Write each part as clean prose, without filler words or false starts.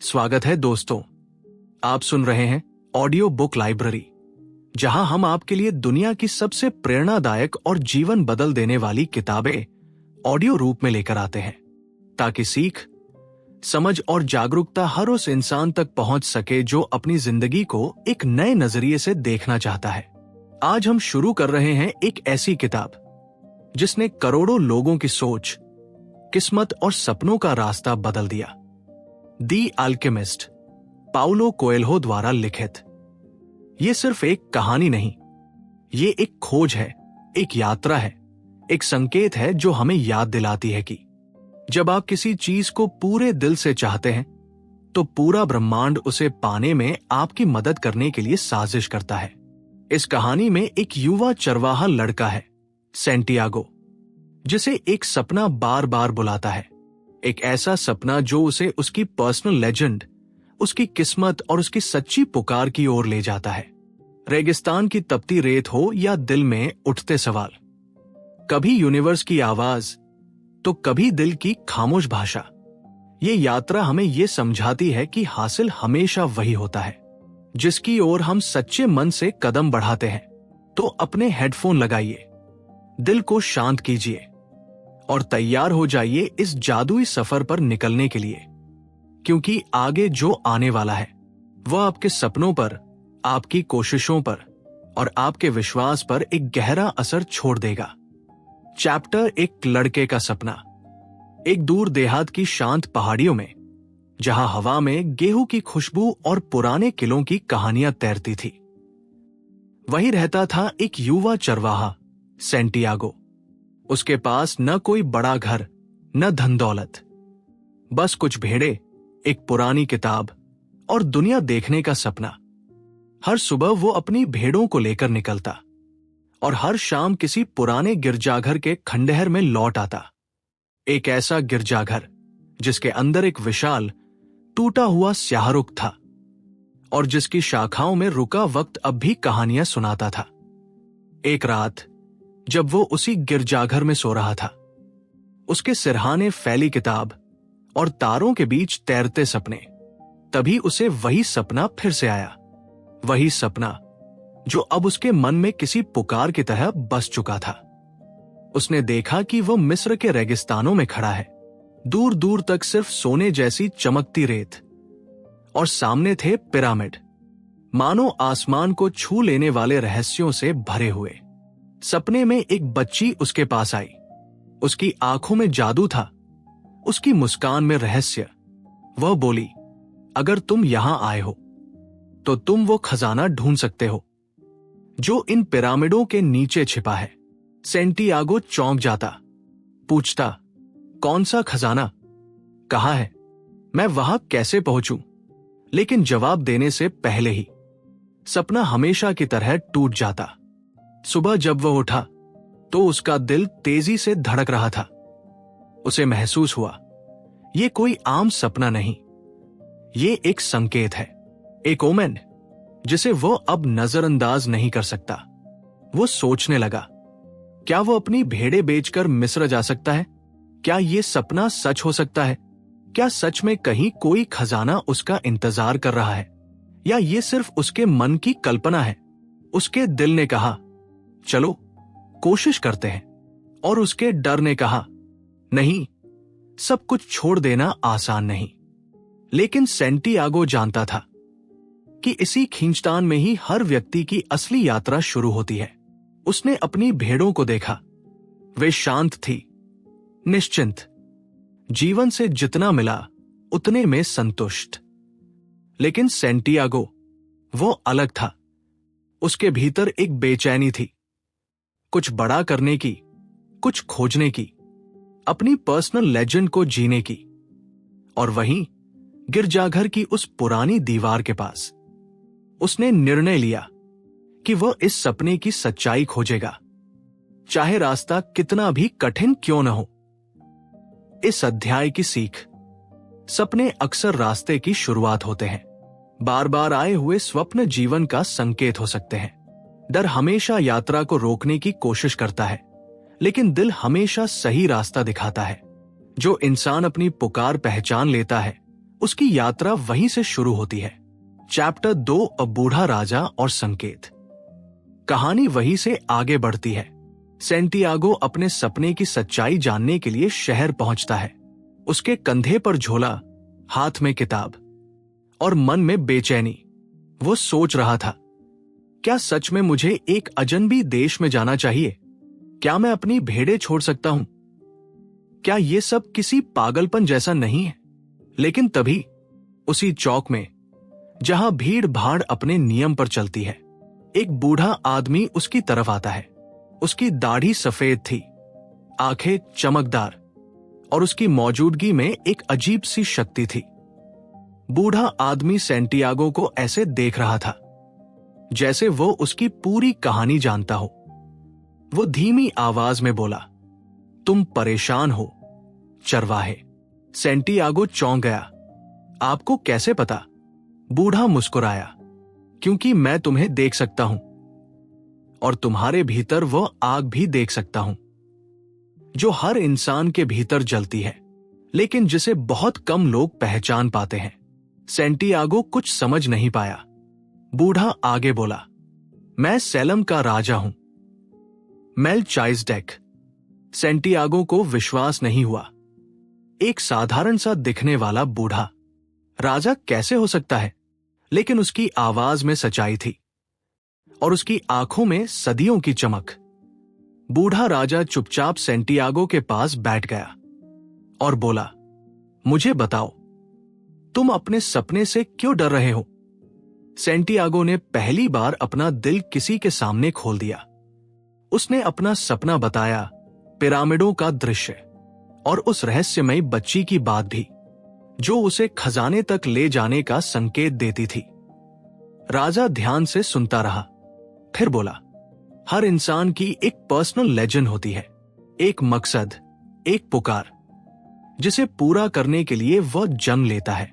स्वागत है दोस्तों। आप सुन रहे हैं ऑडियो बुक लाइब्रेरी, जहां हम आपके लिए दुनिया की सबसे प्रेरणादायक और जीवन बदल देने वाली किताबें ऑडियो रूप में लेकर आते हैं, ताकि सीख, समझ और जागरूकता हर उस इंसान तक पहुंच सके जो अपनी जिंदगी को एक नए नजरिए से देखना चाहता है। आज हम शुरू कर रहे हैं एक ऐसी किताब जिसने करोड़ों लोगों की सोच, किस्मत और सपनों का रास्ता बदल दिया। दी अल्केमिस्ट, पाउलो कोएल्हो द्वारा लिखित। ये सिर्फ एक कहानी नहीं, ये एक खोज है, एक यात्रा है, एक संकेत है जो हमें याद दिलाती है कि जब आप किसी चीज को पूरे दिल से चाहते हैं, तो पूरा ब्रह्मांड उसे पाने में आपकी मदद करने के लिए साजिश करता है। इस कहानी में एक युवा चरवाहा लड़का है, सैंटियागो, जिसे एक सपना बार बार बुलाता है। एक ऐसा सपना जो उसे उसकी पर्सनल लेजेंड, उसकी किस्मत और उसकी सच्ची पुकार की ओर ले जाता है। रेगिस्तान की तपती रेत हो या दिल में उठते सवाल, कभी यूनिवर्स की आवाज तो कभी दिल की खामोश भाषा। ये यात्रा हमें ये समझाती है कि हासिल हमेशा वही होता है जिसकी ओर हम सच्चे मन से कदम बढ़ाते हैं। तो अपने हेडफोन लगाइए, दिल को शांत कीजिए और तैयार हो जाइए इस जादुई सफर पर निकलने के लिए, क्योंकि आगे जो आने वाला है वह आपके सपनों पर, आपकी कोशिशों पर और आपके विश्वास पर एक गहरा असर छोड़ देगा। चैप्टर, एक लड़के का सपना। एक दूर देहात की शांत पहाड़ियों में, जहां हवा में गेहूं की खुशबू और पुराने किलों की कहानियां तैरती थी, वहीं रहता था एक युवा चरवाहा, सैंटियागो। उसके पास न कोई बड़ा घर, न धन दौलत, बस कुछ भेड़े, एक पुरानी किताब और दुनिया देखने का सपना। हर सुबह वो अपनी भेड़ों को लेकर निकलता और हर शाम किसी पुराने गिरजाघर के खंडहर में लौट आता। एक ऐसा गिरजाघर जिसके अंदर एक विशाल टूटा हुआ स्याहरुख था और जिसकी शाखाओं में रुका वक्त अब भी कहानियां सुनाता था। एक रात जब वो उसी गिरजाघर में सो रहा था, उसके सिरहाने फैली किताब और तारों के बीच तैरते सपने, तभी उसे वही सपना फिर से आया। वही सपना जो अब उसके मन में किसी पुकार की तरह बस चुका था। उसने देखा कि वो मिस्र के रेगिस्तानों में खड़ा है, दूर दूर तक सिर्फ सोने जैसी चमकती रेत, और सामने थे पिरामिड, मानो आसमान को छू लेने वाले रहस्यों से भरे हुए। सपने में एक बच्ची उसके पास आई। उसकी आंखों में जादू था, उसकी मुस्कान में रहस्य। वह बोली, अगर तुम यहां आए हो तो तुम वो खजाना ढूंढ सकते हो जो इन पिरामिडों के नीचे छिपा है। सैंटियागो चौंक जाता, पूछता, कौन सा खजाना, कहाँ है, मैं वहां कैसे पहुंचूं? लेकिन जवाब देने से पहले ही सपना हमेशा की तरह टूट जाता। सुबह जब वह उठा तो उसका दिल तेजी से धड़क रहा था। उसे महसूस हुआ, ये कोई आम सपना नहीं, ये एक संकेत है, एक ओमेन जिसे वो अब नजरअंदाज नहीं कर सकता। वो सोचने लगा, क्या वो अपनी भेड़ें बेचकर मिस्र जा सकता है? क्या ये सपना सच हो सकता है? क्या सच में कहीं कोई खजाना उसका इंतजार कर रहा है, या ये सिर्फ उसके मन की कल्पना है? उसके दिल ने कहा, चलो कोशिश करते हैं, और उसके डर ने कहा, नहीं, सब कुछ छोड़ देना आसान नहीं। लेकिन सैंटियागो जानता था कि इसी खींचतान में ही हर व्यक्ति की असली यात्रा शुरू होती है। उसने अपनी भेड़ों को देखा, वे शांत थी, निश्चिंत, जीवन से जितना मिला उतने में संतुष्ट। लेकिन सैंटियागो, वो अलग था। उसके भीतर एक बेचैनी थी, कुछ बड़ा करने की, कुछ खोजने की, अपनी पर्सनल लेजेंड को जीने की। और वहीं गिरजाघर की उस पुरानी दीवार के पास उसने निर्णय लिया कि वह इस सपने की सच्चाई खोजेगा, चाहे रास्ता कितना भी कठिन क्यों न हो। इस अध्याय की सीख, सपने अक्सर रास्ते की शुरुआत होते हैं। बार बार आए हुए स्वप्न जीवन का संकेत हो सकते हैं। डर हमेशा यात्रा को रोकने की कोशिश करता है, लेकिन दिल हमेशा सही रास्ता दिखाता है। जो इंसान अपनी पुकार पहचान लेता है, उसकी यात्रा वहीं से शुरू होती है। चैप्टर 2, अ बूढ़ा राजा और संकेत। कहानी वहीं से आगे बढ़ती है। सेंटियागो अपने सपने की सच्चाई जानने के लिए शहर पहुंचता है। उसके कंधे पर झोला, हाथ में किताब और मन में बेचैनी। वो सोच रहा था, क्या सच में मुझे एक अजनबी देश में जाना चाहिए? क्या मैं अपनी भेड़ें छोड़ सकता हूं? क्या ये सब किसी पागलपन जैसा नहीं है? लेकिन तभी उसी चौक में, जहां भीड़ भाड़ अपने नियम पर चलती है, एक बूढ़ा आदमी उसकी तरफ आता है। उसकी दाढ़ी सफेद थी, आंखें चमकदार और उसकी मौजूदगी में एक अजीब सी शक्ति थी। बूढ़ा आदमी सेंटियागो को ऐसे देख रहा था जैसे वो उसकी पूरी कहानी जानता हो। वो धीमी आवाज में बोला, तुम परेशान हो चरवाहे। सेंटियागो चौंक गया। आपको कैसे पता? बूढ़ा मुस्कुराया, क्योंकि मैं तुम्हें देख सकता हूं और तुम्हारे भीतर वो आग भी देख सकता हूं जो हर इंसान के भीतर जलती है, लेकिन जिसे बहुत कम लोग पहचान पाते हैं। सेंटियागो कुछ समझ नहीं पाया। बूढ़ा आगे बोला, मैं सेलम का राजा हूं, मेलचाइसडेक। सेंटियागो को विश्वास नहीं हुआ। एक साधारण सा दिखने वाला बूढ़ा राजा कैसे हो सकता है? लेकिन उसकी आवाज में सच्चाई थी और उसकी आंखों में सदियों की चमक। बूढ़ा राजा चुपचाप सेंटियागो के पास बैठ गया और बोला, मुझे बताओ, तुम अपने सपने से क्यों डर रहे हो? सेंटियागो ने पहली बार अपना दिल किसी के सामने खोल दिया। उसने अपना सपना बताया, पिरामिडों का दृश्य और उस रहस्यमयी बच्ची की बात भी, जो उसे खजाने तक ले जाने का संकेत देती थी। राजा ध्यान से सुनता रहा, फिर बोला, हर इंसान की एक पर्सनल लेजेंड होती है, एक मकसद, एक पुकार, जिसे पूरा करने के लिए वह जन्म लेता है।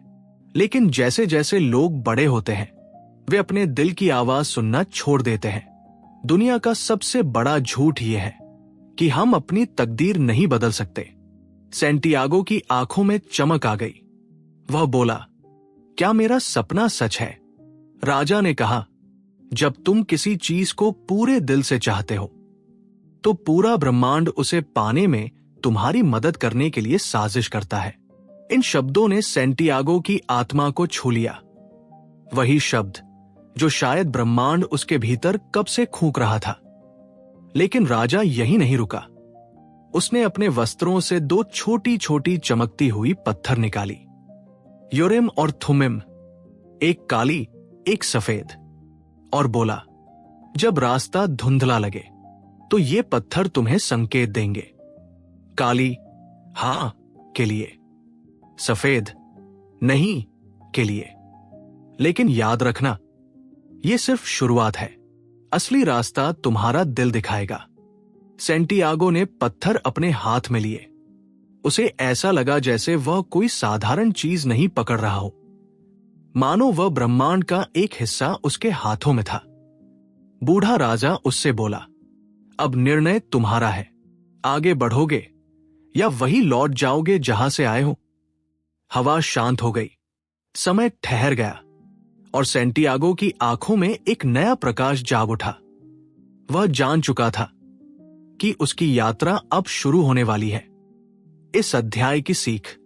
लेकिन जैसे जैसे लोग बड़े होते हैं, वे अपने दिल की आवाज सुनना छोड़ देते हैं। दुनिया का सबसे बड़ा झूठ यह है कि हम अपनी तकदीर नहीं बदल सकते। सेंटियागो की आंखों में चमक आ गई। वह बोला, क्या मेरा सपना सच है? राजा ने कहा, जब तुम किसी चीज को पूरे दिल से चाहते हो, तो पूरा ब्रह्मांड उसे पाने में तुम्हारी मदद करने के लिए साजिश करता है। इन शब्दों ने सेंटियागो की आत्मा को छू लिया। वही शब्द जो शायद ब्रह्मांड उसके भीतर कब से फूंक रहा था। लेकिन राजा यही नहीं रुका। उसने अपने वस्त्रों से 2 छोटी छोटी चमकती हुई पत्थर निकाली, यूरिम और थुमिम, एक काली एक सफेद, और बोला, जब रास्ता धुंधला लगे तो ये पत्थर तुम्हें संकेत देंगे। काली हां के लिए, सफेद नहीं के लिए। लेकिन याद रखना, ये सिर्फ शुरुआत है। असली रास्ता तुम्हारा दिल दिखाएगा। सेंटियागो ने पत्थर अपने हाथ में लिए। उसे ऐसा लगा जैसे वह कोई साधारण चीज नहीं पकड़ रहा हो, मानो वह ब्रह्मांड का एक हिस्सा उसके हाथों में था। बूढ़ा राजा उससे बोला, अब निर्णय तुम्हारा है। आगे बढ़ोगे या वही लौट जाओगे जहां से आए हो? हवा शांत हो गई, समय ठहर गया और सेंटियागो की आंखों में एक नया प्रकाश जाग उठा। वह जान चुका था कि उसकी यात्रा अब शुरू होने वाली है। इस अध्याय की सीख,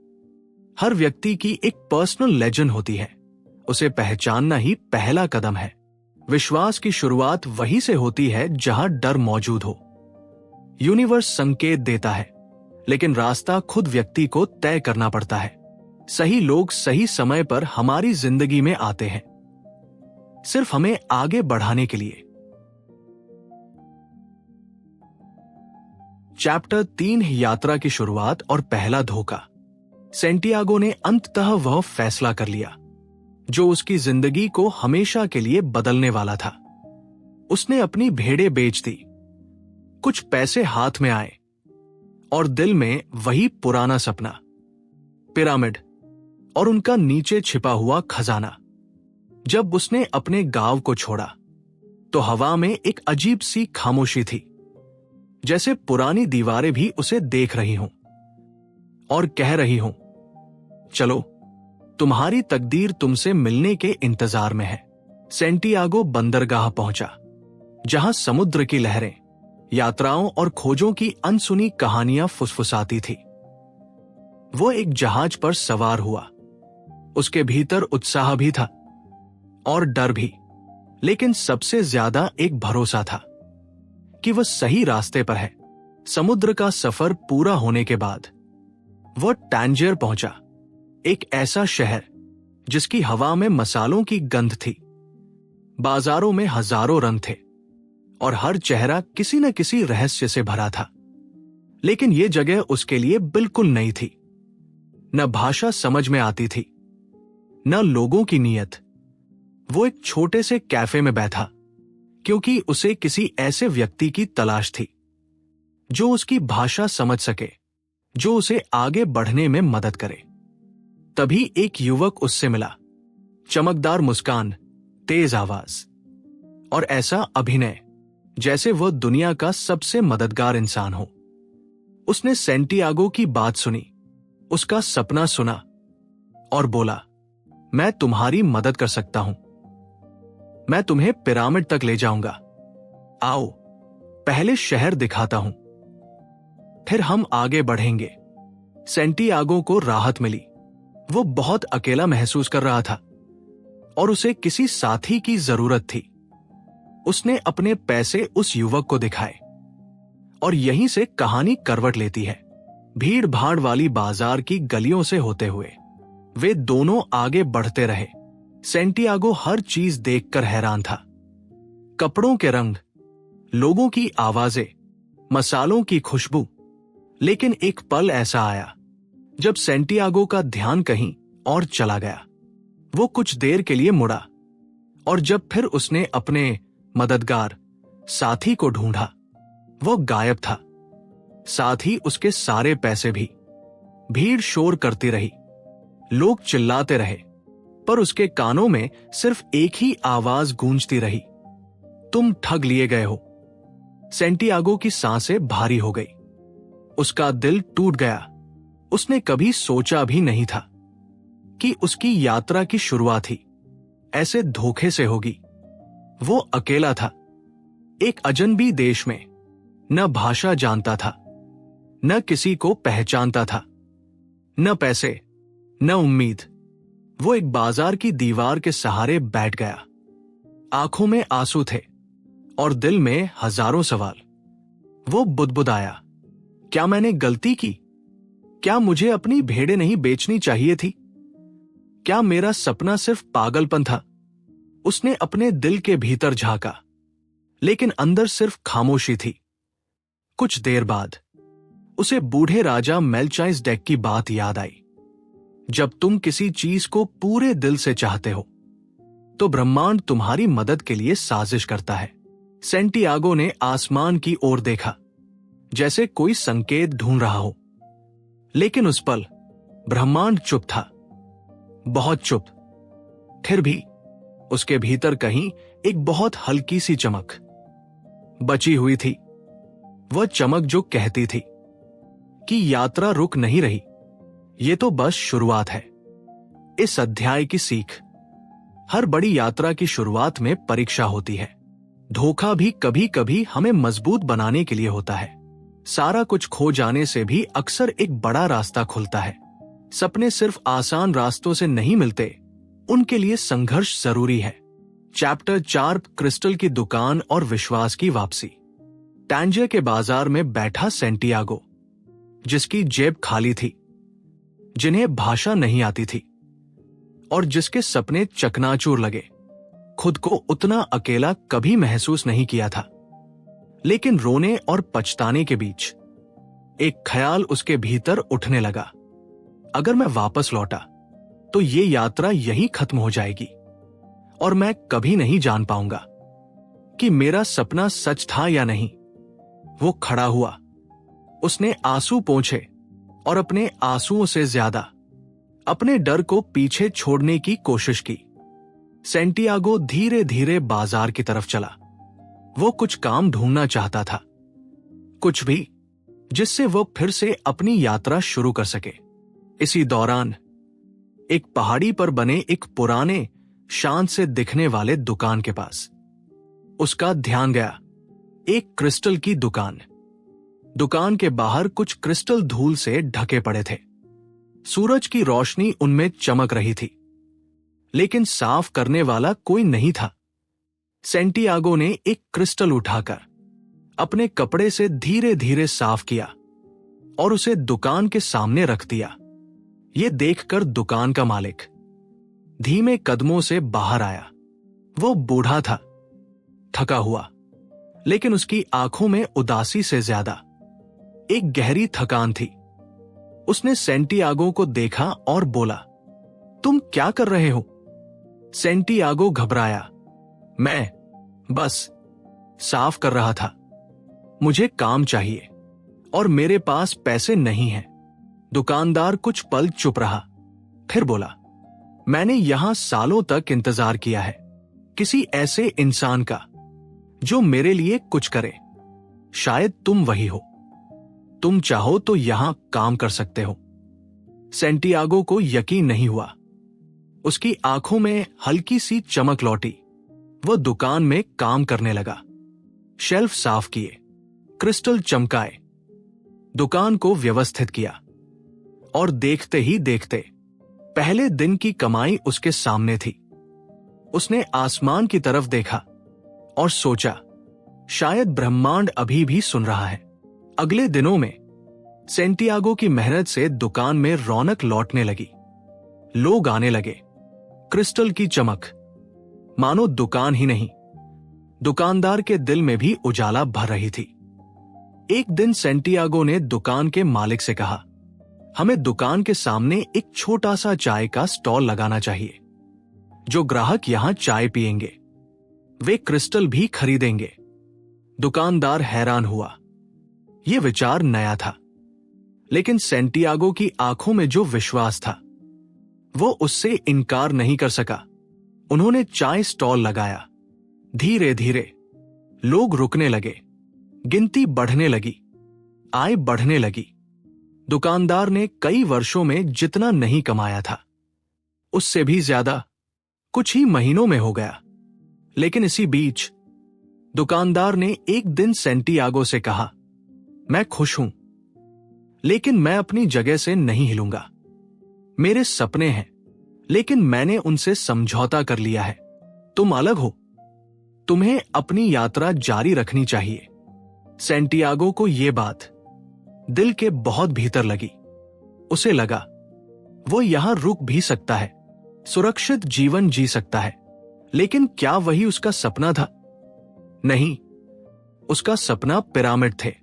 हर व्यक्ति की एक पर्सनल लेजेंड होती है। उसे पहचानना ही पहला कदम है। विश्वास की शुरुआत वहीं से होती है जहां डर मौजूद हो। यूनिवर्स संकेत देता है, लेकिन रास्ता खुद व्यक्ति को तय करना पड़ता है। सही लोग सही समय पर हमारी जिंदगी में आते हैं, सिर्फ हमें आगे बढ़ाने के लिए। चैप्टर 3, यात्रा की शुरुआत और पहला धोखा। सेंटियागो ने अंततः वह फैसला कर लिया जो उसकी जिंदगी को हमेशा के लिए बदलने वाला था। उसने अपनी भेड़ें बेच दी, कुछ पैसे हाथ में आए और दिल में वही पुराना सपना, पिरामिड और उनका नीचे छिपा हुआ खजाना। जब उसने अपने गांव को छोड़ा तो हवा में एक अजीब सी खामोशी थी, जैसे पुरानी दीवारें भी उसे देख रही हों और कह रही हों, चलो तुम्हारी तकदीर तुमसे मिलने के इंतजार में है। सेंटियागो बंदरगाह पहुंचा, जहां समुद्र की लहरें यात्राओं और खोजों की अनसुनी कहानियां फुसफुसाती थी। वो एक जहाज पर सवार हुआ। उसके भीतर उत्साह भी था और डर भी, लेकिन सबसे ज्यादा एक भरोसा था कि वह सही रास्ते पर है। समुद्र का सफर पूरा होने के बाद वह टैंजियर पहुंचा, एक ऐसा शहर जिसकी हवा में मसालों की गंध थी, बाजारों में हजारों रंग थे और हर चेहरा किसी न किसी रहस्य से भरा था। लेकिन यह जगह उसके लिए बिल्कुल नई थी। न भाषा समझ में आती थी, न लोगों की नीयत। वो एक छोटे से कैफे में बैठा क्योंकि उसे किसी ऐसे व्यक्ति की तलाश थी जो उसकी भाषा समझ सके, जो उसे आगे बढ़ने में मदद करे। तभी एक युवक उससे मिला, चमकदार मुस्कान, तेज आवाज और ऐसा अभिनय जैसे वह दुनिया का सबसे मददगार इंसान हो। उसने सेंटियागो की बात सुनी, उसका सपना सुना और बोला, मैं तुम्हारी मदद कर सकता हूं। मैं तुम्हें पिरामिड तक ले जाऊंगा। आओ, पहले शहर दिखाता हूं, फिर हम आगे बढ़ेंगे। सेंटियागो को राहत मिली। वो बहुत अकेला महसूस कर रहा था और उसे किसी साथी की जरूरत थी। उसने अपने पैसे उस युवक को दिखाए और यहीं से कहानी करवट लेती है। भीड़ भाड़ वाली बाजार की गलियों से होते हुए वे दोनों आगे बढ़ते रहे। सेंटियागो हर चीज देखकर हैरान था, कपड़ों के रंग, लोगों की आवाजें, मसालों की खुशबू। लेकिन एक पल ऐसा आया जब सेंटियागो का ध्यान कहीं और चला गया। वो कुछ देर के लिए मुड़ा और जब फिर उसने अपने मददगार साथी को ढूंढा, वो गायब था, साथ ही उसके सारे पैसे भी। भीड़ शोर करती रही, लोग चिल्लाते रहे, पर उसके कानों में सिर्फ एक ही आवाज गूंजती रही, तुम ठग लिए गए हो। सेंटियागो की सांसें भारी हो गई, उसका दिल टूट गया। उसने कभी सोचा भी नहीं था कि उसकी यात्रा की शुरुआत ही ऐसे धोखे से होगी। वो अकेला था, एक अजनबी देश में, न भाषा जानता था, न किसी को पहचानता था, न पैसे, न उम्मीद। वो एक बाजार की दीवार के सहारे बैठ गया। आंखों में आंसू थे और दिल में हजारों सवाल। वो बुदबुदाया, क्या मैंने गलती की? क्या मुझे अपनी भेड़ें नहीं बेचनी चाहिए थी? क्या मेरा सपना सिर्फ पागलपन था? उसने अपने दिल के भीतर झांका, लेकिन अंदर सिर्फ खामोशी थी। कुछ देर बाद उसे बूढ़े राजा मेल्चाइसडेक की बात याद आई। जब तुम किसी चीज को पूरे दिल से चाहते हो तो ब्रह्मांड तुम्हारी मदद के लिए साजिश करता है। सेंटियागो ने आसमान की ओर देखा, जैसे कोई संकेत ढूंढ रहा हो, लेकिन उस पल ब्रह्मांड चुप था, बहुत चुप। फिर भी उसके भीतर कहीं एक बहुत हल्की सी चमक बची हुई थी। वह चमक जो कहती थी कि यात्रा रुक नहीं रही, ये तो बस शुरुआत है। इस अध्याय की सीख, हर बड़ी यात्रा की शुरुआत में परीक्षा होती है। धोखा भी कभी कभी हमें मजबूत बनाने के लिए होता है। सारा कुछ खो जाने से भी अक्सर एक बड़ा रास्ता खुलता है। सपने सिर्फ आसान रास्तों से नहीं मिलते, उनके लिए संघर्ष जरूरी है। चैप्टर 4, क्रिस्टल की दुकान और विश्वास की वापसी। टैंजियर के बाजार में बैठा सेंटियागो, जिसकी जेब खाली थी, जिन्हें भाषा नहीं आती थी और जिसके सपने चकनाचूर लगे, खुद को उतना अकेला कभी महसूस नहीं किया था। लेकिन रोने और पछताने के बीच एक ख्याल उसके भीतर उठने लगा, अगर मैं वापस लौटा तो ये यात्रा यहीं खत्म हो जाएगी और मैं कभी नहीं जान पाऊंगा कि मेरा सपना सच था या नहीं। वो खड़ा हुआ, उसने आंसू पोंछे और अपने आंसुओं से ज्यादा अपने डर को पीछे छोड़ने की कोशिश की। सेंटियागो धीरे धीरे बाजार की तरफ चला। वो कुछ काम ढूंढना चाहता था, कुछ भी जिससे वो फिर से अपनी यात्रा शुरू कर सके। इसी दौरान एक पहाड़ी पर बने एक पुराने शांत से दिखने वाले दुकान के पास। उसका ध्यान गया एक क्रिस्टल की दुकान। दुकान के बाहर कुछ क्रिस्टल धूल से ढके पड़े थे। सूरज की रोशनी उनमें चमक रही थी, लेकिन साफ करने वाला कोई नहीं था। सेंटियागो ने एक क्रिस्टल उठाकर अपने कपड़े से धीरे धीरे साफ किया और उसे दुकान के सामने रख दिया। यह देखकर दुकान का मालिक धीमे कदमों से बाहर आया। वो बूढ़ा था, थका हुआ, लेकिन उसकी आंखों में उदासी से ज्यादा एक गहरी थकान थी। उसने सेंटियागो को देखा और बोला, तुम क्या कर रहे हो? सेंटियागो घबराया। मैं बस साफ कर रहा था। मुझे काम चाहिए और मेरे पास पैसे नहीं हैं। दुकानदार कुछ पल चुप रहा, फिर बोला, मैंने यहां सालों तक इंतजार किया है, किसी ऐसे इंसान का जो मेरे लिए कुछ करे। शायद तुम वही हो। तुम चाहो तो यहां काम कर सकते हो। सेंटियागो को यकीन नहीं हुआ। उसकी आंखों में हल्की सी चमक लौटी। वो दुकान में काम करने लगा। शेल्फ साफ किए, क्रिस्टल चमकाए, दुकान को व्यवस्थित किया और देखते ही देखते पहले दिन की कमाई उसके सामने थी। उसने आसमान की तरफ देखा और सोचा, शायद ब्रह्मांड अभी भी सुन रहा है। अगले दिनों में सेंटियागो की मेहनत से दुकान में रौनक लौटने लगी। लोग आने लगे। क्रिस्टल की चमक मानो दुकान ही नहीं, दुकानदार के दिल में भी उजाला भर रही थी। एक दिन सेंटियागो ने दुकान के मालिक से कहा, हमें दुकान के सामने एक छोटा सा चाय का स्टॉल लगाना चाहिए। जो ग्राहक यहां चाय पिएंगे वे क्रिस्टल भी खरीदेंगे। दुकानदार हैरान हुआ। यह विचार नया था, लेकिन सेंटियागो की आंखों में जो विश्वास था वो उससे इनकार नहीं कर सका। उन्होंने चाय स्टॉल लगाया। धीरे धीरे लोग रुकने लगे, गिनती बढ़ने लगी, आय बढ़ने लगी। दुकानदार ने कई वर्षों में जितना नहीं कमाया था उससे भी ज्यादा कुछ ही महीनों में हो गया। लेकिन इसी बीच दुकानदार ने एक दिन सेंटियागो से कहा, मैं खुश हूं, लेकिन मैं अपनी जगह से नहीं हिलूंगा। मेरे सपने हैं, लेकिन मैंने उनसे समझौता कर लिया है। तुम अलग हो, तुम्हें अपनी यात्रा जारी रखनी चाहिए। सेंटियागो को यह बात दिल के बहुत भीतर लगी। उसे लगा वो यहां रुक भी सकता है, सुरक्षित जीवन जी सकता है, लेकिन क्या वही उसका सपना था? नहीं, उसका सपना पिरामिड थे।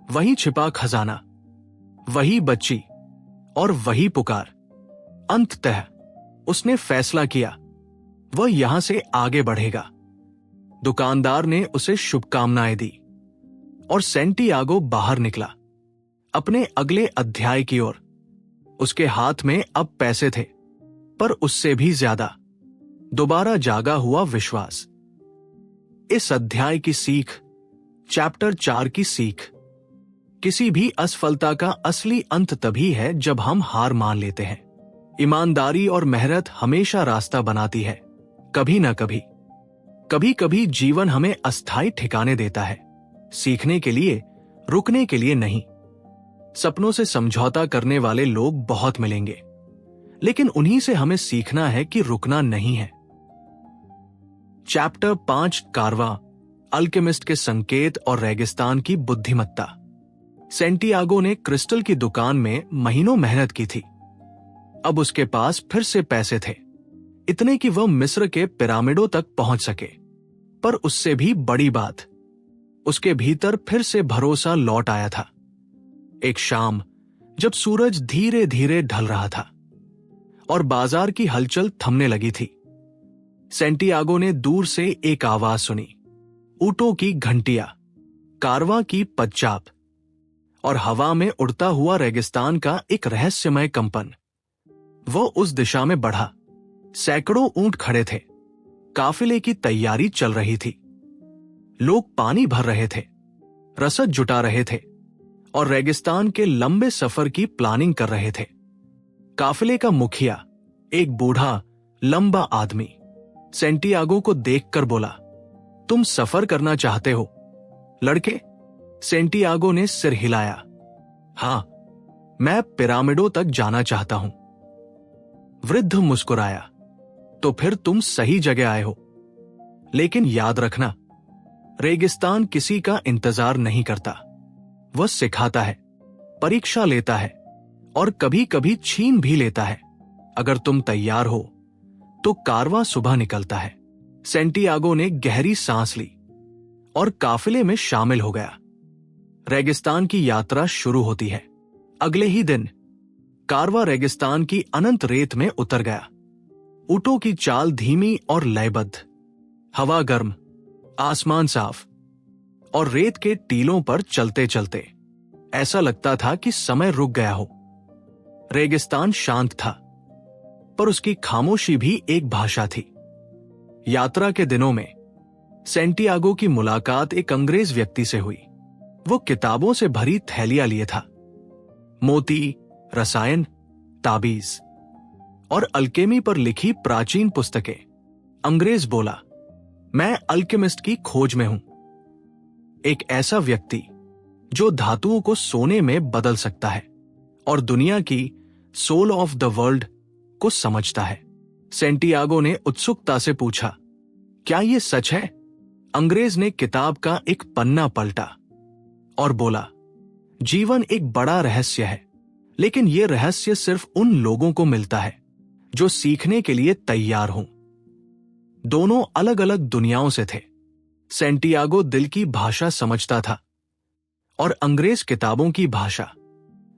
वही छिपा खजाना, वही बच्ची और वही पुकार। अंततः उसने फैसला किया, वह यहां से आगे बढ़ेगा। दुकानदार ने उसे शुभकामनाएं दी और सेंटियागो बाहर निकला अपने अगले अध्याय की ओर। उसके हाथ में अब पैसे थे, पर उससे भी ज्यादा दोबारा जागा हुआ विश्वास। इस अध्याय की सीख, चैप्टर 4 की सीख, किसी भी असफलता का असली अंत तभी है जब हम हार मान लेते हैं। ईमानदारी और मेहनत हमेशा रास्ता बनाती है। कभी ना कभी, कभी कभी जीवन हमें अस्थायी ठिकाने देता है, सीखने के लिए, रुकने के लिए नहीं। सपनों से समझौता करने वाले लोग बहुत मिलेंगे, लेकिन उन्हीं से हमें सीखना है कि रुकना नहीं है। चैप्टर 5, कारवां, अल्केमिस्ट के संकेत और रेगिस्तान की बुद्धिमत्ता। सेंटियागो ने क्रिस्टल की दुकान में महीनों मेहनत की थी। अब उसके पास फिर से पैसे थे, इतने कि वह मिस्र के पिरामिडों तक पहुंच सके। पर उससे भी बड़ी बात, उसके भीतर फिर से भरोसा लौट आया था। एक शाम जब सूरज धीरे धीरे ढल रहा था और बाजार की हलचल थमने लगी थी, सेंटियागो ने दूर से एक आवाज सुनी। ऊंटों की घंटियां, कारवां की पदचाप और हवा में उड़ता हुआ रेगिस्तान का एक रहस्यमय कंपन। वो उस दिशा में बढ़ा। सैकड़ों ऊंट खड़े थे, काफिले की तैयारी चल रही थी। लोग पानी भर रहे थे, रसद जुटा रहे थे और रेगिस्तान के लंबे सफर की प्लानिंग कर रहे थे। काफिले का मुखिया एक बूढ़ा लंबा आदमी सेंटियागो को देखकर बोला, तुम सफर करना चाहते हो लड़के? सेंटियागो ने सिर हिलाया। हां, मैं पिरामिडों तक जाना चाहता हूं। वृद्ध मुस्कुराया, तो फिर तुम सही जगह आए हो। लेकिन याद रखना, रेगिस्तान किसी का इंतजार नहीं करता। वह सिखाता है, परीक्षा लेता है और कभी कभी छीन भी लेता है। अगर तुम तैयार हो तो कारवां सुबह निकलता है। सेंटियागो ने गहरी सांस ली और काफिले में शामिल हो गया। रेगिस्तान की यात्रा शुरू होती है। अगले ही दिन कारवां रेगिस्तान की अनंत रेत में उतर गया। ऊंटों की चाल धीमी और लयबद्ध, हवा गर्म, आसमान साफ और रेत के टीलों पर चलते चलते ऐसा लगता था कि समय रुक गया हो। रेगिस्तान शांत था, पर उसकी खामोशी भी एक भाषा थी। यात्रा के दिनों में सेंटियागो की मुलाकात एक अंग्रेज व्यक्ति से हुई। वो किताबों से भरी थैलियां लिए था, मोती, रसायन, ताबीज और अल्केमी पर लिखी प्राचीन पुस्तकें। अंग्रेज बोला, मैं अल्केमिस्ट की खोज में हूं, एक ऐसा व्यक्ति जो धातुओं को सोने में बदल सकता है और दुनिया की सोल ऑफ द वर्ल्ड को समझता है। सेंटियागो ने उत्सुकता से पूछा, क्या यह सच है? अंग्रेज ने किताब का एक पन्ना पलटा और बोला, जीवन एक बड़ा रहस्य है, लेकिन यह रहस्य सिर्फ उन लोगों को मिलता है जो सीखने के लिए तैयार हों। दोनों अलग अलग दुनियाओं से थे। सेंटियागो दिल की भाषा समझता था और अंग्रेज किताबों की भाषा,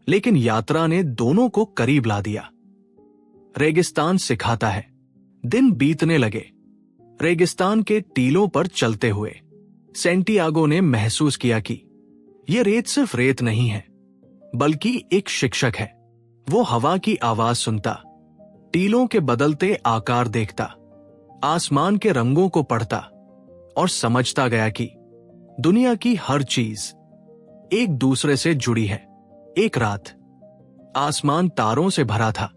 लेकिन यात्रा ने दोनों को करीब ला दिया। रेगिस्तान सिखाता है। दिन बीतने लगे। रेगिस्तान के टीलों पर चलते हुए सेंटियागो ने महसूस किया कि यह रेत सिर्फ रेत नहीं है, बल्कि एक शिक्षक है। वो हवा की आवाज सुनता, टीलों के बदलते आकार देखता, आसमान के रंगों को पढ़ता और समझता गया कि दुनिया की हर चीज एक दूसरे से जुड़ी है। एक रात आसमान तारों से भरा था।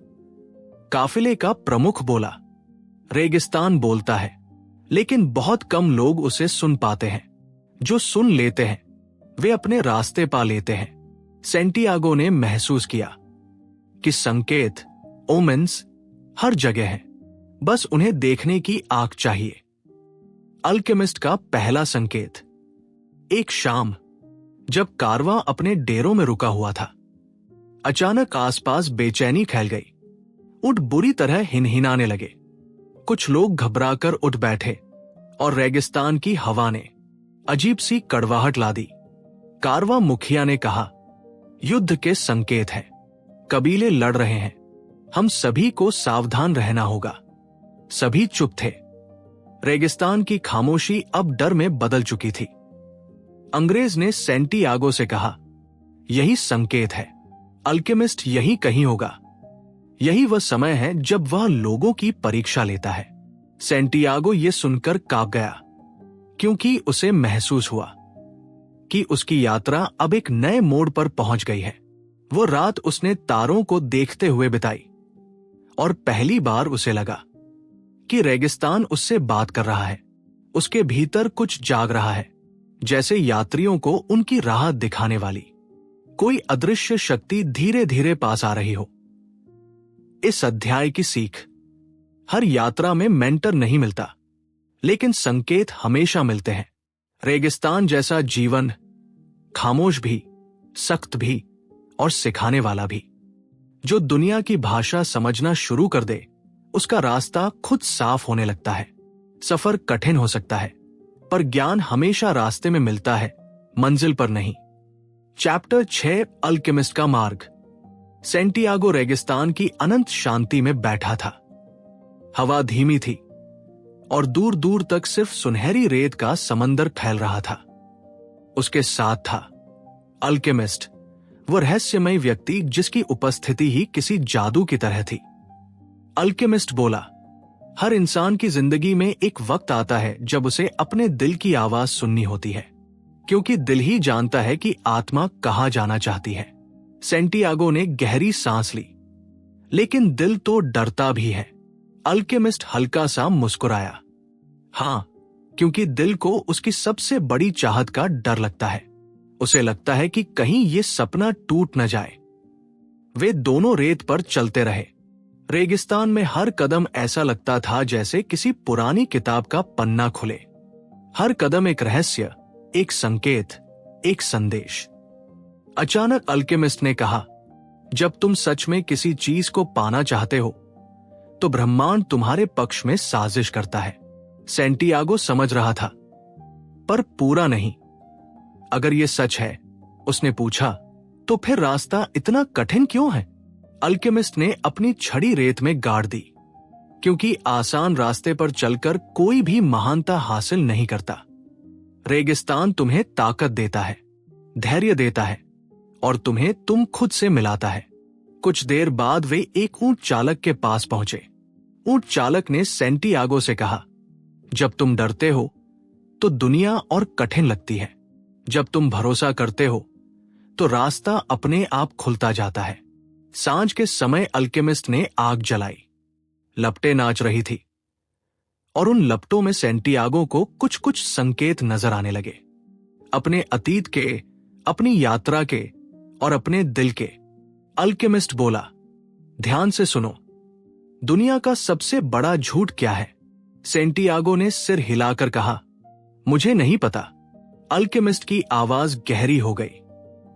काफिले का प्रमुख बोला, रेगिस्तान बोलता है, लेकिन बहुत कम लोग उसे सुन पाते हैं। जो सुन लेते हैं वे अपने रास्ते पा लेते हैं। सेंटियागो ने महसूस किया कि संकेत, ओमेन्स हर जगह हैं, बस उन्हें देखने की आंख चाहिए। अल्केमिस्ट का पहला संकेत। एक शाम जब कारवां अपने डेरों में रुका हुआ था, अचानक आसपास बेचैनी फैल गई। ऊंट बुरी तरह हिनहिनाने लगे। कुछ लोग घबराकर उठ बैठे और रेगिस्तान की हवा ने अजीब सी कड़वाहट ला दी। कारवां मुखिया ने कहा, युद्ध के संकेत हैं, कबीले लड़ रहे हैं, हम सभी को सावधान रहना होगा। सभी चुप थे। रेगिस्तान की खामोशी अब डर में बदल चुकी थी। अंग्रेज ने सेंटियागो से कहा, यही संकेत है, अल्केमिस्ट यही कहीं होगा। यही वह समय है जब वह लोगों की परीक्षा लेता है। सेंटियागो ये सुनकर कांप गया, क्योंकि उसे महसूस हुआ कि उसकी यात्रा अब एक नए मोड़ पर पहुंच गई है। वो रात उसने तारों को देखते हुए बिताई और पहली बार उसे लगा कि रेगिस्तान उससे बात कर रहा है। उसके भीतर कुछ जाग रहा है, जैसे यात्रियों को उनकी राह दिखाने वाली कोई अदृश्य शक्ति धीरे धीरे पास आ रही हो। इस अध्याय की सीख, हर यात्रा में मेंटर नहीं मिलता, लेकिन संकेत हमेशा मिलते हैं। रेगिस्तान जैसा जीवन खामोश भी, सख्त भी और सिखाने वाला भी। जो दुनिया की भाषा समझना शुरू कर दे, उसका रास्ता खुद साफ होने लगता है। सफर कठिन हो सकता है, पर ज्ञान हमेशा रास्ते में मिलता है, मंजिल पर नहीं। चैप्टर 6, अल्केमिस्ट का मार्ग। सेंटियागो रेगिस्तान की अनंत शांति में बैठा था। हवा धीमी थी और दूर दूर तक सिर्फ सुनहरी रेत का समंदर फैल रहा था। उसके साथ था अल्केमिस्ट, वो रहस्यमय व्यक्ति जिसकी उपस्थिति ही किसी जादू की तरह थी। अल्केमिस्ट बोला, हर इंसान की जिंदगी में एक वक्त आता है जब उसे अपने दिल की आवाज सुननी होती है, क्योंकि दिल ही जानता है कि आत्मा कहां जाना चाहती है। सेंटियागो ने गहरी सांस ली, लेकिन दिल तो डरता भी है। अल्केमिस्ट हल्का सा मुस्कुराया। हाँ, क्योंकि दिल को उसकी सबसे बड़ी चाहत का डर लगता है। उसे लगता है कि कहीं ये सपना टूट न जाए। वे दोनों रेत पर चलते रहे। रेगिस्तान में हर कदम ऐसा लगता था जैसे किसी पुरानी किताब का पन्ना खुले। हर कदम एक रहस्य, एक संकेत, एक संदेश। अचानक अल्केमिस्ट ने कहा, जब तुम सच में किसी चीज को पाना चाहते हो तो ब्रह्मांड तुम्हारे पक्ष में साजिश करता है। सैंटियागो समझ रहा था, पर पूरा नहीं। अगर यह सच है, उसने पूछा, तो फिर रास्ता इतना कठिन क्यों है? अल्केमिस्ट ने अपनी छड़ी रेत में गाड़ दी। क्योंकि आसान रास्ते पर चलकर कोई भी महानता हासिल नहीं करता। रेगिस्तान तुम्हें ताकत देता है, धैर्य देता है और तुम्हें तुम खुद से मिलाता है। कुछ देर बाद वे एक ऊंट चालक के पास पहुंचे। ऊंट चालक ने सैंटियागो से कहा, जब तुम डरते हो तो दुनिया और कठिन लगती है। जब तुम भरोसा करते हो तो रास्ता अपने आप खुलता जाता है। सांझ के समय अल्केमिस्ट ने आग जलाई। लपटें नाच रही थी और उन लपटों में सैंटियागो को कुछ कुछ संकेत नजर आने लगे। अपने अतीत के, अपनी यात्रा के और अपने दिल के। अल्केमिस्ट बोला, ध्यान से सुनो, दुनिया का सबसे बड़ा झूठ क्या है? सैंटियागो ने सिर हिलाकर कहा, मुझे नहीं पता। अल्केमिस्ट की आवाज गहरी हो गई।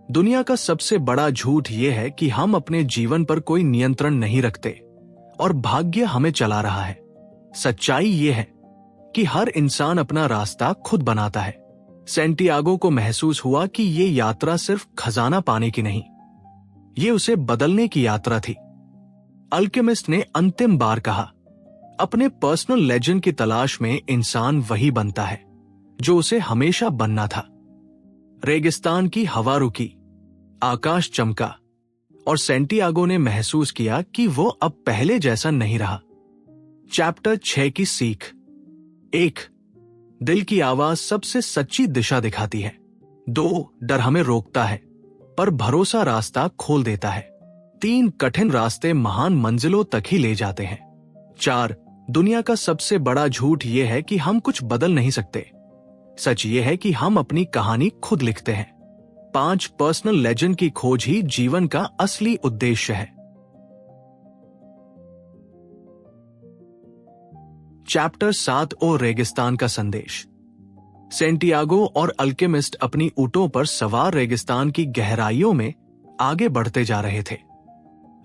दुनिया का सबसे बड़ा झूठ यह है कि हम अपने जीवन पर कोई नियंत्रण नहीं रखते और भाग्य हमें चला रहा है। सच्चाई यह है कि हर इंसान अपना रास्ता खुद बनाता है। सैंटियागो को महसूस हुआ कि ये यात्रा सिर्फ खजाना पाने की नहीं, ये उसे बदलने की यात्रा थी। अल्केमिस्ट ने अंतिम बार कहा, अपने पर्सनल लेजेंड की तलाश में इंसान वही बनता है जो उसे हमेशा बनना था। रेगिस्तान की हवा रुकी, आकाश चमका और सैंटियागो ने महसूस किया कि वो अब पहले जैसा नहीं रहा। चैप्टर 6 की सीख। 1. दिल की आवाज सबसे सच्ची दिशा दिखाती है। 2. डर हमें रोकता है पर भरोसा रास्ता खोल देता है। 3. कठिन रास्ते महान मंजिलों तक ही ले जाते हैं। 4. दुनिया का सबसे बड़ा झूठ यह है कि हम कुछ बदल नहीं सकते। सच यह है कि हम अपनी कहानी खुद लिखते हैं। 5. पर्सनल लेजेंड की खोज ही जीवन का असली उद्देश्य है। चैप्टर 7 और रेगिस्तान का संदेश। सैंटियागो और अल्केमिस्ट अपनी ऊंटों पर सवार रेगिस्तान की गहराइयों में आगे बढ़ते जा रहे थे।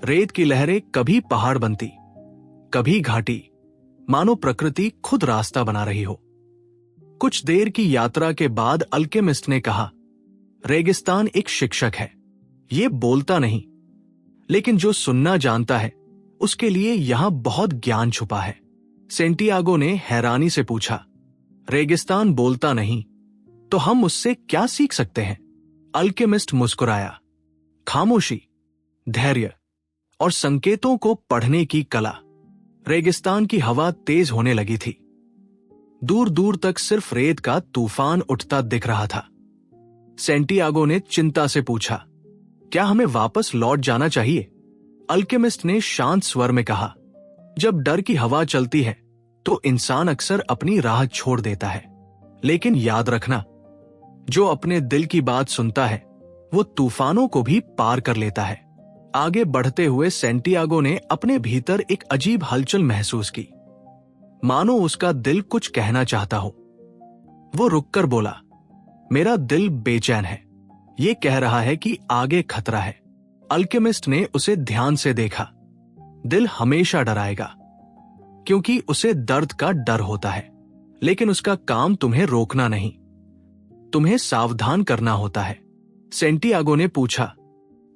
रेत की लहरें कभी पहाड़ बनती, कभी घाटी, मानो प्रकृति खुद रास्ता बना रही हो। कुछ देर की यात्रा के बाद अल्केमिस्ट ने कहा, रेगिस्तान एक शिक्षक है। ये बोलता नहीं, लेकिन जो सुनना जानता है उसके लिए यहां बहुत ज्ञान छुपा है। सैंटियागो ने हैरानी से पूछा, रेगिस्तान बोलता नहीं तो हम उससे क्या सीख सकते हैं? अल्केमिस्ट मुस्कुराया, खामोशी, धैर्य और संकेतों को पढ़ने की कला। रेगिस्तान की हवा तेज होने लगी थी। दूर दूर तक सिर्फ रेत का तूफान उठता दिख रहा था। सैंटियागो ने चिंता से पूछा, क्या हमें वापस लौट जाना चाहिए? अल्केमिस्ट ने शांत स्वर में कहा, जब डर की हवा चलती है तो इंसान अक्सर अपनी राह छोड़ देता है, लेकिन याद रखना, जो अपने दिल की बात सुनता है वो तूफानों को भी पार कर लेता है। आगे बढ़ते हुए सैंटियागो ने अपने भीतर एक अजीब हलचल महसूस की, मानो उसका दिल कुछ कहना चाहता हो। वो रुककर बोला, मेरा दिल बेचैन है, ये कह रहा है कि आगे खतरा है। अल्केमिस्ट ने उसे ध्यान से देखा। दिल हमेशा डराएगा क्योंकि उसे दर्द का डर होता है, लेकिन उसका काम तुम्हें रोकना नहीं, तुम्हें सावधान करना होता है। सैंटियागो ने पूछा,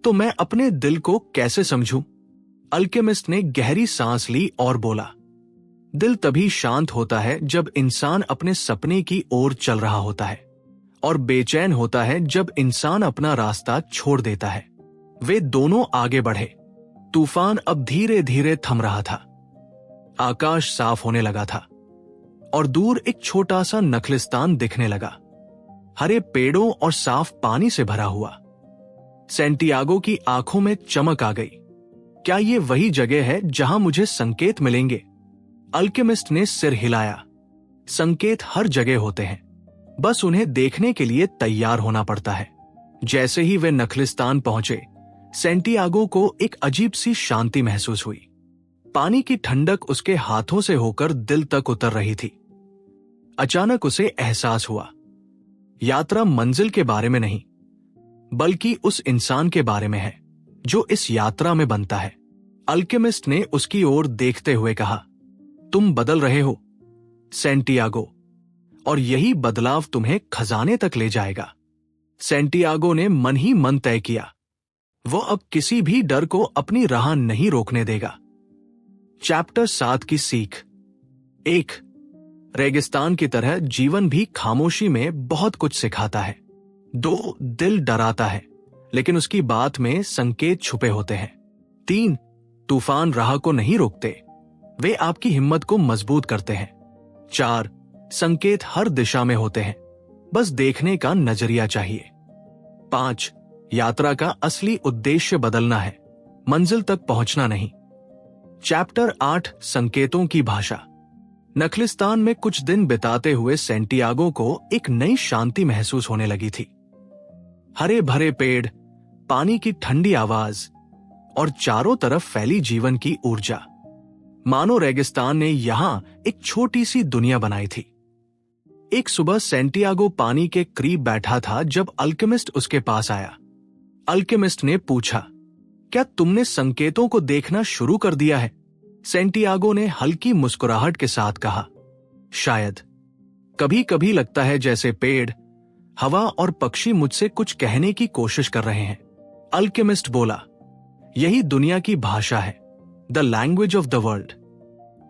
तो मैं अपने दिल को कैसे समझूं? अल्केमिस्ट ने गहरी सांस ली और बोला, दिल तभी शांत होता है जब इंसान अपने सपने की ओर चल रहा होता है, और बेचैन होता है जब इंसान अपना रास्ता छोड़ देता है। वे दोनों आगे बढ़े। तूफान अब धीरे धीरे थम रहा था। आकाश साफ होने लगा था और दूर एक छोटा सा नखलिस्तान दिखने लगा, हरे पेड़ों और साफ पानी से भरा हुआ। सैंटियागो की आंखों में चमक आ गई क्या ये वही जगह है जहां मुझे संकेत मिलेंगे? अल्केमिस्ट ने सिर हिलाया। संकेत हर जगह होते हैं, बस उन्हें देखने के लिए तैयार होना पड़ता है। जैसे ही वे नखलिस्तान पहुंचे, सेंटियागो को एक अजीब सी शांति महसूस हुई। पानी की ठंडक उसके हाथों से होकर दिल तक उतर रही थी। अचानक उसे एहसास हुआ, यात्रा मंजिल के बारे में नहीं, बल्कि उस इंसान के बारे में है जो इस यात्रा में बनता है। अल्केमिस्ट ने उसकी ओर देखते हुए कहा, तुम बदल रहे हो सेंटियागो, और यही बदलाव तुम्हें खजाने तक ले जाएगा। सेंटियागो ने मन ही मन तय किया, वो अब किसी भी डर को अपनी राह नहीं रोकने देगा। चैप्टर 7 की सीख। 1. रेगिस्तान की तरह जीवन भी खामोशी में बहुत कुछ सिखाता है। 2. दिल डराता है, लेकिन उसकी बात में संकेत छुपे होते हैं। 3. तूफान राह को नहीं रोकते, वे आपकी हिम्मत को मजबूत करते हैं। 4. संकेत हर दिशा में होते हैं, बस देखने का नजरिया चाहिए। 5. यात्रा का असली उद्देश्य बदलना है, मंजिल तक पहुंचना नहीं। चैप्टर 8 संकेतों की भाषा। नखलिस्तान में कुछ दिन बिताते हुए सेंटियागो को एक नई शांति महसूस होने लगी थी। हरे भरे पेड़, पानी की ठंडी आवाज और चारों तरफ फैली जीवन की ऊर्जा, मानो रेगिस्तान ने यहां एक छोटी सी दुनिया बनाई थी। एक सुबह सेंटियागो पानी के करीब बैठा था जब अल्केमिस्ट उसके पास आया। अल्केमिस्ट ने पूछा, क्या तुमने संकेतों को देखना शुरू कर दिया है? सेंटियागो ने हल्की मुस्कुराहट के साथ कहा, शायद। कभी कभी लगता है जैसे पेड़, हवा और पक्षी मुझसे कुछ कहने की कोशिश कर रहे हैं। अल्केमिस्ट बोला, यही दुनिया की भाषा है, the language of the world.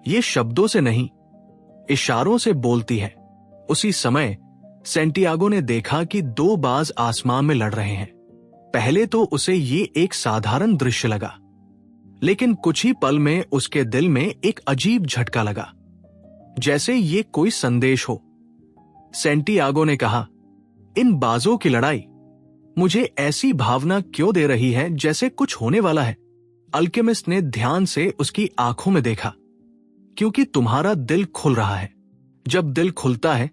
ये शब्दों से नहीं, इशारों से बोलती है। उसी समय सेंटियागो ने देखा कि 2 बाज आसमान में लड़ रहे हैं। पहले तो उसे ये एक साधारण दृश्य लगा, लेकिन कुछ ही पल में उसके दिल में एक अजीब झटका लगा, जैसे ये कोई संदेश हो। सेंटियागो ने कहा, इन बाजों की लड़ाई मुझे ऐसी भावना क्यों दे रही है जैसे कुछ होने वाला है? अल्केमिस्ट ने ध्यान से उसकी आंखों में देखा, क्योंकि तुम्हारा दिल खुल रहा है। जब दिल खुलता है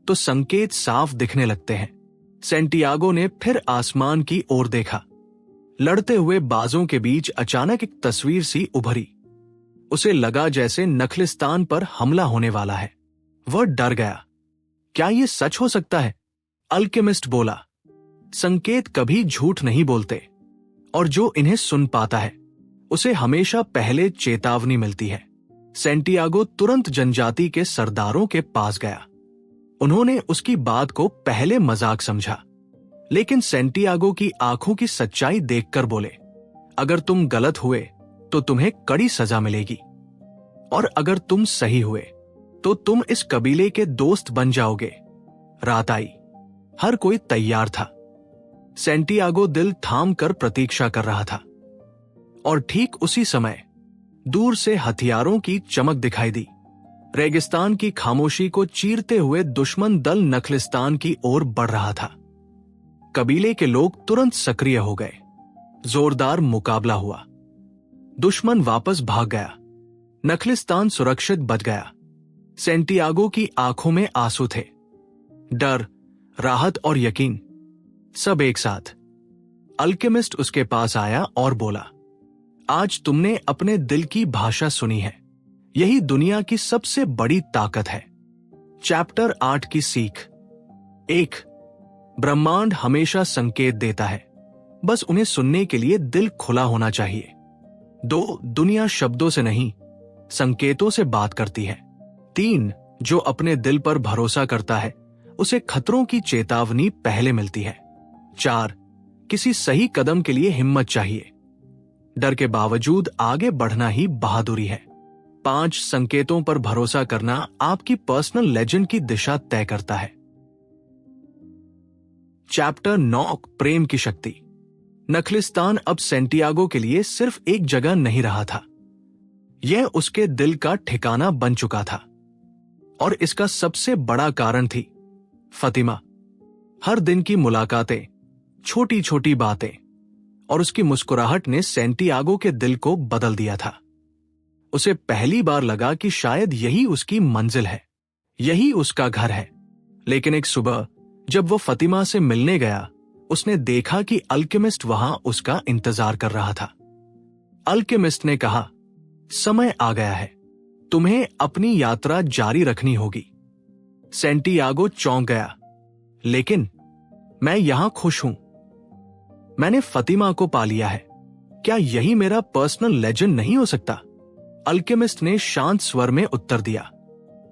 तो संकेत साफ दिखने लगते हैं। सेंटियागो ने फिर आसमान की ओर देखा। लड़ते हुए बाजों के बीच अचानक एक तस्वीर सी उभरी। उसे लगा जैसे नखलिस्तान पर हमला होने वाला है। वह डर गया। क्या यह सच हो सकता है? अल्केमिस्ट बोला, संकेत कभी झूठ नहीं बोलते, और जो इन्हें सुन पाता है उसे हमेशा पहले चेतावनी मिलती है। सेंटियागो तुरंत जनजाति के सरदारों के पास गया। उन्होंने उसकी बात को पहले मजाक समझा, लेकिन सेंटियागो की आंखों की सच्चाई देखकर बोले, अगर तुम गलत हुए तो तुम्हें कड़ी सजा मिलेगी, और अगर तुम सही हुए तो तुम इस कबीले के दोस्त बन जाओगे। रात आई, हर कोई तैयार था। सेंटियागो दिल थाम कर प्रतीक्षा कर रहा था, और ठीक उसी समय दूर से हथियारों की चमक दिखाई दी। रेगिस्तान की खामोशी को चीरते हुए दुश्मन दल नखलिस्तान की ओर बढ़ रहा था। कबीले के लोग तुरंत सक्रिय हो गए। जोरदार मुकाबला हुआ। दुश्मन वापस भाग गया। नखलिस्तान सुरक्षित बच गया। सेंटियागो की आंखों में आंसू थे, डर, राहत और यकीन, सब एक साथ। अल्केमिस्ट उसके पास आया और बोला, आज तुमने अपने दिल की भाषा सुनी है। यही दुनिया की सबसे बड़ी ताकत है। चैप्टर 8 की सीख। 1. ब्रह्मांड हमेशा संकेत देता है, बस उन्हें सुनने के लिए दिल खुला होना चाहिए। 2. दुनिया शब्दों से नहीं, संकेतों से बात करती है। 3. जो अपने दिल पर भरोसा करता है उसे खतरों की चेतावनी पहले मिलती है। 4. किसी सही कदम के लिए हिम्मत चाहिए, डर के बावजूद आगे बढ़ना ही बहादुरी है। 5. संकेतों पर भरोसा करना आपकी पर्सनल लेजेंड की दिशा तय करता है। चैप्टर 9 प्रेम की शक्ति। नखलिस्तान अब सेंटियागो के लिए सिर्फ एक जगह नहीं रहा था, यह उसके दिल का ठिकाना बन चुका था, और इसका सबसे बड़ा कारण थी फतिमा। हर दिन की मुलाकातें, छोटी छोटी बातें और उसकी मुस्कुराहट ने सेंटियागो के दिल को बदल दिया था। उसे पहली बार लगा कि शायद यही उसकी मंजिल है, यही उसका घर है। लेकिन एक सुबह जब वो फतिमा से मिलने गया, उसने देखा कि अल्केमिस्ट वहां उसका इंतजार कर रहा था। अल्केमिस्ट ने कहा, समय आ गया है, तुम्हें अपनी यात्रा जारी रखनी होगी। सेंटियागो चौंक गया, लेकिन मैं यहां खुश हूं। मैंने फतिमा को पा लिया है, क्या यही मेरा पर्सनल लेजेंड नहीं हो सकता? अल्केमिस्ट ने शांत स्वर में उत्तर दिया,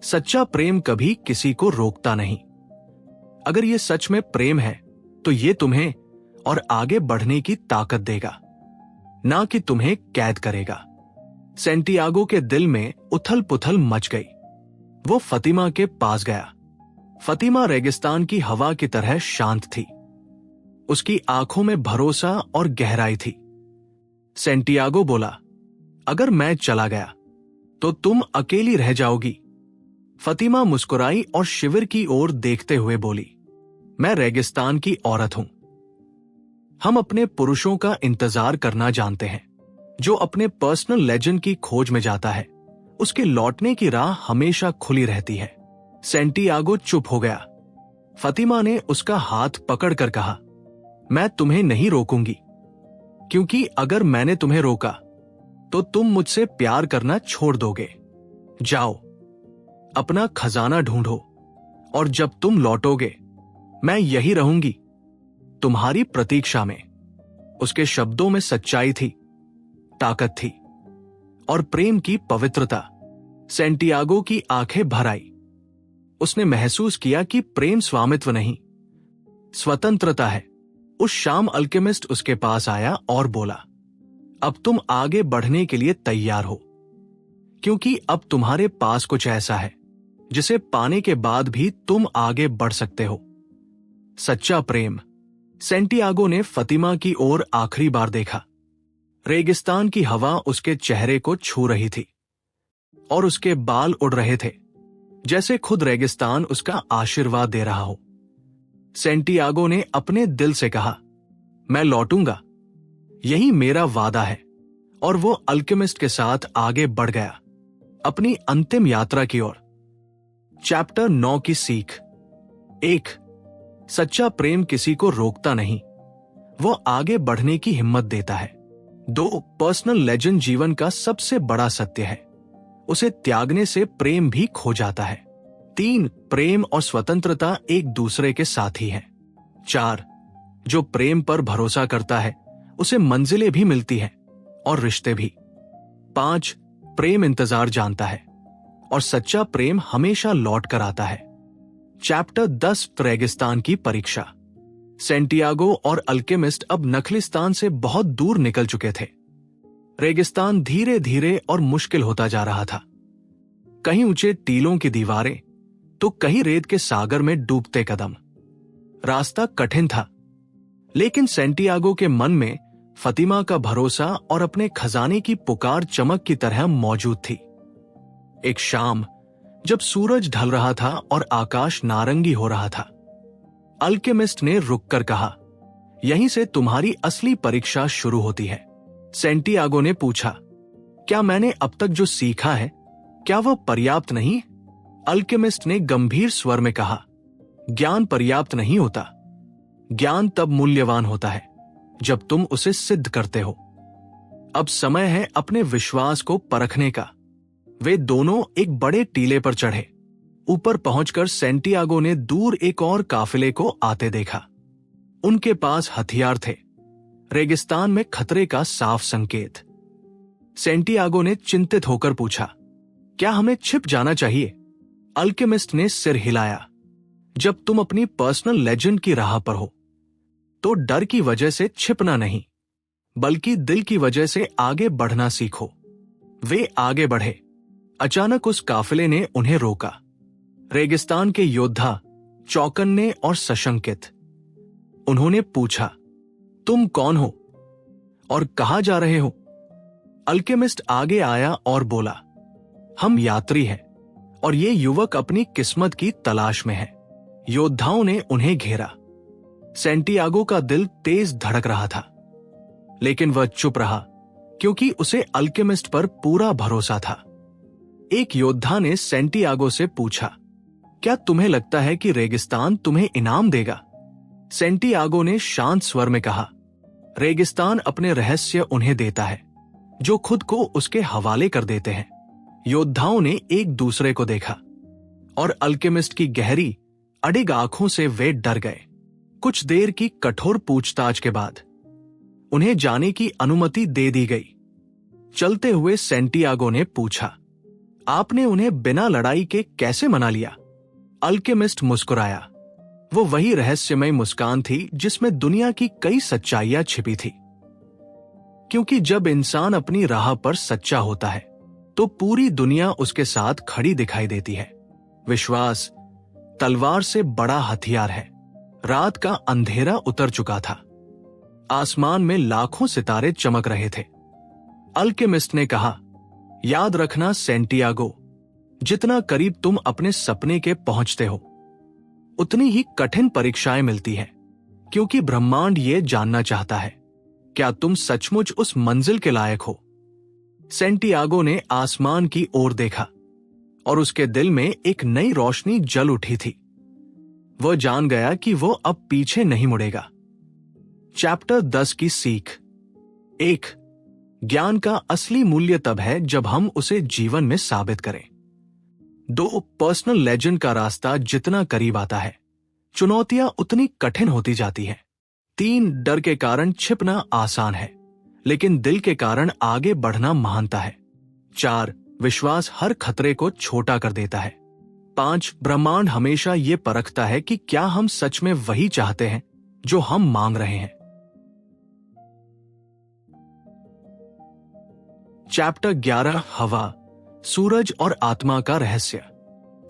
सच्चा प्रेम कभी किसी को रोकता नहीं। अगर यह सच में प्रेम है तो यह तुम्हें और आगे बढ़ने की ताकत देगा, ना कि तुम्हें कैद करेगा। सेंटियागो के दिल में उथल पुथल मच गई। वो फतिमा के पास गया। फतिमा रेगिस्तान की हवा की तरह शांत थी। उसकी आंखों में भरोसा और गहराई थी। सेंटियागो बोला, अगर मैं चला गया तो तुम अकेली रह जाओगी। फतिमा मुस्कुराई और शिविर की ओर देखते हुए बोली, मैं रेगिस्तान की औरत हूं। हम अपने पुरुषों का इंतजार करना जानते हैं। जो अपने पर्सनल लेजेंड की खोज में जाता है, उसके लौटने की राह हमेशा खुली रहती है। सेंटियागो चुप हो गया। फतिमा ने उसका हाथ पकड़कर कहा, मैं तुम्हें नहीं रोकूंगी, क्योंकि अगर मैंने तुम्हें रोका तो तुम मुझसे प्यार करना छोड़ दोगे। जाओ, अपना खजाना ढूंढो, और जब तुम लौटोगे मैं यही रहूंगी, तुम्हारी प्रतीक्षा में। उसके शब्दों में सच्चाई थी, ताकत थी और प्रेम की पवित्रता। सेंटियागो की आंखें भर आई। उसने महसूस किया कि प्रेम स्वामित्व नहीं, स्वतंत्रता है। उस शाम अल्केमिस्ट उसके पास आया और बोला, अब तुम आगे बढ़ने के लिए तैयार हो, क्योंकि अब तुम्हारे पास कुछ ऐसा है जिसे पाने के बाद भी तुम आगे बढ़ सकते हो। सच्चा प्रेम। सेंटियागो ने फतिमा की ओर आखिरी बार देखा। रेगिस्तान की हवा उसके चेहरे को छू रही थी और उसके बाल उड़ रहे थे, जैसे खुद रेगिस्तान उसका आशीर्वाद दे रहा हो। सेंटियागो ने अपने दिल से कहा, मैं लौटूंगा, यही मेरा वादा है। और वो अल्केमिस्ट के साथ आगे बढ़ गया, अपनी अंतिम यात्रा की ओर। चैप्टर 9 की सीख। 1. सच्चा प्रेम किसी को रोकता नहीं, वो आगे बढ़ने की हिम्मत देता है। 2. पर्सनल लेजेंड जीवन का सबसे बड़ा सत्य है, उसे त्यागने से प्रेम भी खो जाता है। 3. प्रेम और स्वतंत्रता एक दूसरे के साथी हैं। 4. जो प्रेम पर भरोसा करता है उसे मंजिलें भी मिलती हैं और रिश्ते भी। 5. प्रेम इंतजार जानता है और सच्चा प्रेम हमेशा लौट कर आता है। चैप्टर 10 रेगिस्तान की परीक्षा। सेंटियागो और अल्केमिस्ट अब नखलिस्तान से बहुत दूर निकल चुके थे। रेगिस्तान धीरे धीरे और मुश्किल होता जा रहा था। कहीं ऊंचे टीलों की दीवारें तो कहीं रेत के सागर में डूबते कदम। रास्ता कठिन था, लेकिन सेंटियागो के मन में फतिमा का भरोसा और अपने खजाने की पुकार चमक की तरह मौजूद थी। एक शाम जब सूरज ढल रहा था और आकाश नारंगी हो रहा था, अल्केमिस्ट ने रुककर कहा, यहीं से तुम्हारी असली परीक्षा शुरू होती है। सेंटियागो ने पूछा, क्या मैंने अब तक जो सीखा है, क्या वह पर्याप्त नहीं? अल्केमिस्ट ने गंभीर स्वर में कहा, ज्ञान पर्याप्त नहीं होता। ज्ञान तब मूल्यवान होता है जब तुम उसे सिद्ध करते हो। अब समय है अपने विश्वास को परखने का। वे दोनों एक बड़े टीले पर चढ़े। ऊपर पहुंचकर सेंटियागो ने दूर एक और काफिले को आते देखा। उनके पास हथियार थे, रेगिस्तान में खतरे का साफ संकेत। सेंटियागो ने चिंतित होकर पूछा, क्या हमें छिप जाना चाहिए? अल्केमिस्ट ने सिर हिलाया। जब तुम अपनी पर्सनल लेजेंड की राह पर हो तो डर की वजह से छिपना नहीं, बल्कि दिल की वजह से आगे बढ़ना सीखो। वे आगे बढ़े। अचानक उस काफिले ने उन्हें रोका। रेगिस्तान के योद्धा, चौकन्ने और सशंकित। उन्होंने पूछा, तुम कौन हो और कहां जा रहे हो? अल्केमिस्ट आगे आया और बोला, हम यात्री हैं और ये युवक अपनी किस्मत की तलाश में है। योद्धाओं ने उन्हें घेरा। सेंटियागो का दिल तेज धड़क रहा था, लेकिन वह चुप रहा क्योंकि उसे अल्केमिस्ट पर पूरा भरोसा था। एक योद्धा ने सेंटियागो से पूछा, क्या तुम्हें लगता है कि रेगिस्तान तुम्हें इनाम देगा? सेंटियागो ने शांत स्वर में कहा, रेगिस्तान अपने रहस्य उन्हें देता है जो खुद को उसके हवाले कर देते हैं। योद्धाओं ने एक दूसरे को देखा और अल्केमिस्ट की गहरी अडिग आंखों से वे डर गए। कुछ देर की कठोर पूछताछ के बाद उन्हें जाने की अनुमति दे दी गई। चलते हुए सेंटियागो ने पूछा, आपने उन्हें बिना लड़ाई के कैसे मना लिया? अल्केमिस्ट मुस्कुराया। वो वही रहस्यमय मुस्कान थी जिसमें दुनिया की कई सच्चाइयां छिपी थी। क्योंकि जब इंसान अपनी राह पर सच्चा होता है तो पूरी दुनिया उसके साथ खड़ी दिखाई देती है। विश्वास तलवार से बड़ा हथियार है। रात का अंधेरा उतर चुका था। आसमान में लाखों सितारे चमक रहे थे। अल्केमिस्ट ने कहा, याद रखना सेंटियागो, जितना करीब तुम अपने सपने के पहुंचते हो उतनी ही कठिन परीक्षाएं मिलती हैं, क्योंकि ब्रह्मांड ये जानना चाहता है, क्या तुम सचमुच उस मंजिल के लायक हो? सेंटियागो ने आसमान की ओर देखा और उसके दिल में एक नई रोशनी जल उठी थी। वह जान गया कि वो अब पीछे नहीं मुड़ेगा। चैप्टर 10 की सीख। 1. ज्ञान का असली मूल्य तब है जब हम उसे जीवन में साबित करें। 2. पर्सनल लेजेंड का रास्ता जितना करीब आता है, चुनौतियां उतनी कठिन होती जाती हैं। 3. डर के कारण छिपना आसान है, लेकिन दिल के कारण आगे बढ़ना महानता है। 4. विश्वास हर खतरे को छोटा कर देता है। 5. ब्रह्मांड हमेशा ये परखता है कि क्या हम सच में वही चाहते हैं जो हम मांग रहे हैं। चैप्टर 11 हवा, सूरज और आत्मा का रहस्य।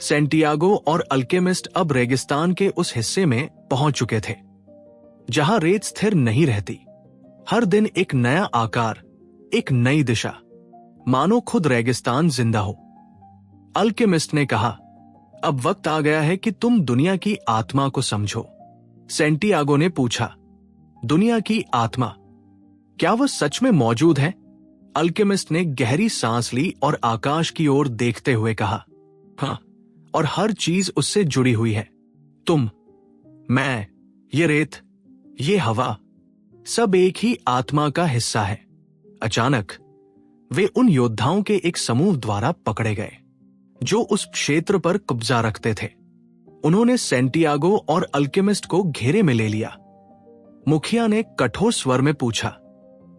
सेंटियागो और अल्केमिस्ट अब रेगिस्तान के उस हिस्से में पहुंच चुके थे जहां रेत स्थिर नहीं रहती। हर दिन एक नया आकार, एक नई दिशा, मानो खुद रेगिस्तान जिंदा हो। अल्केमिस्ट ने कहा, अब वक्त आ गया है कि तुम दुनिया की आत्मा को समझो। सेंटियागो ने पूछा, दुनिया की आत्मा, क्या वह सच में मौजूद है? अल्केमिस्ट ने गहरी सांस ली और आकाश की ओर देखते हुए कहा, हाँ, और हर चीज उससे जुड़ी हुई है। तुम, मैं, ये रेत, ये हवा, सब एक ही आत्मा का हिस्सा है। अचानक वे उन योद्धाओं के एक समूह द्वारा पकड़े गए जो उस क्षेत्र पर कब्जा रखते थे। उन्होंने सेंटियागो और अल्केमिस्ट को घेरे में ले लिया। मुखिया ने कठोर स्वर में पूछा,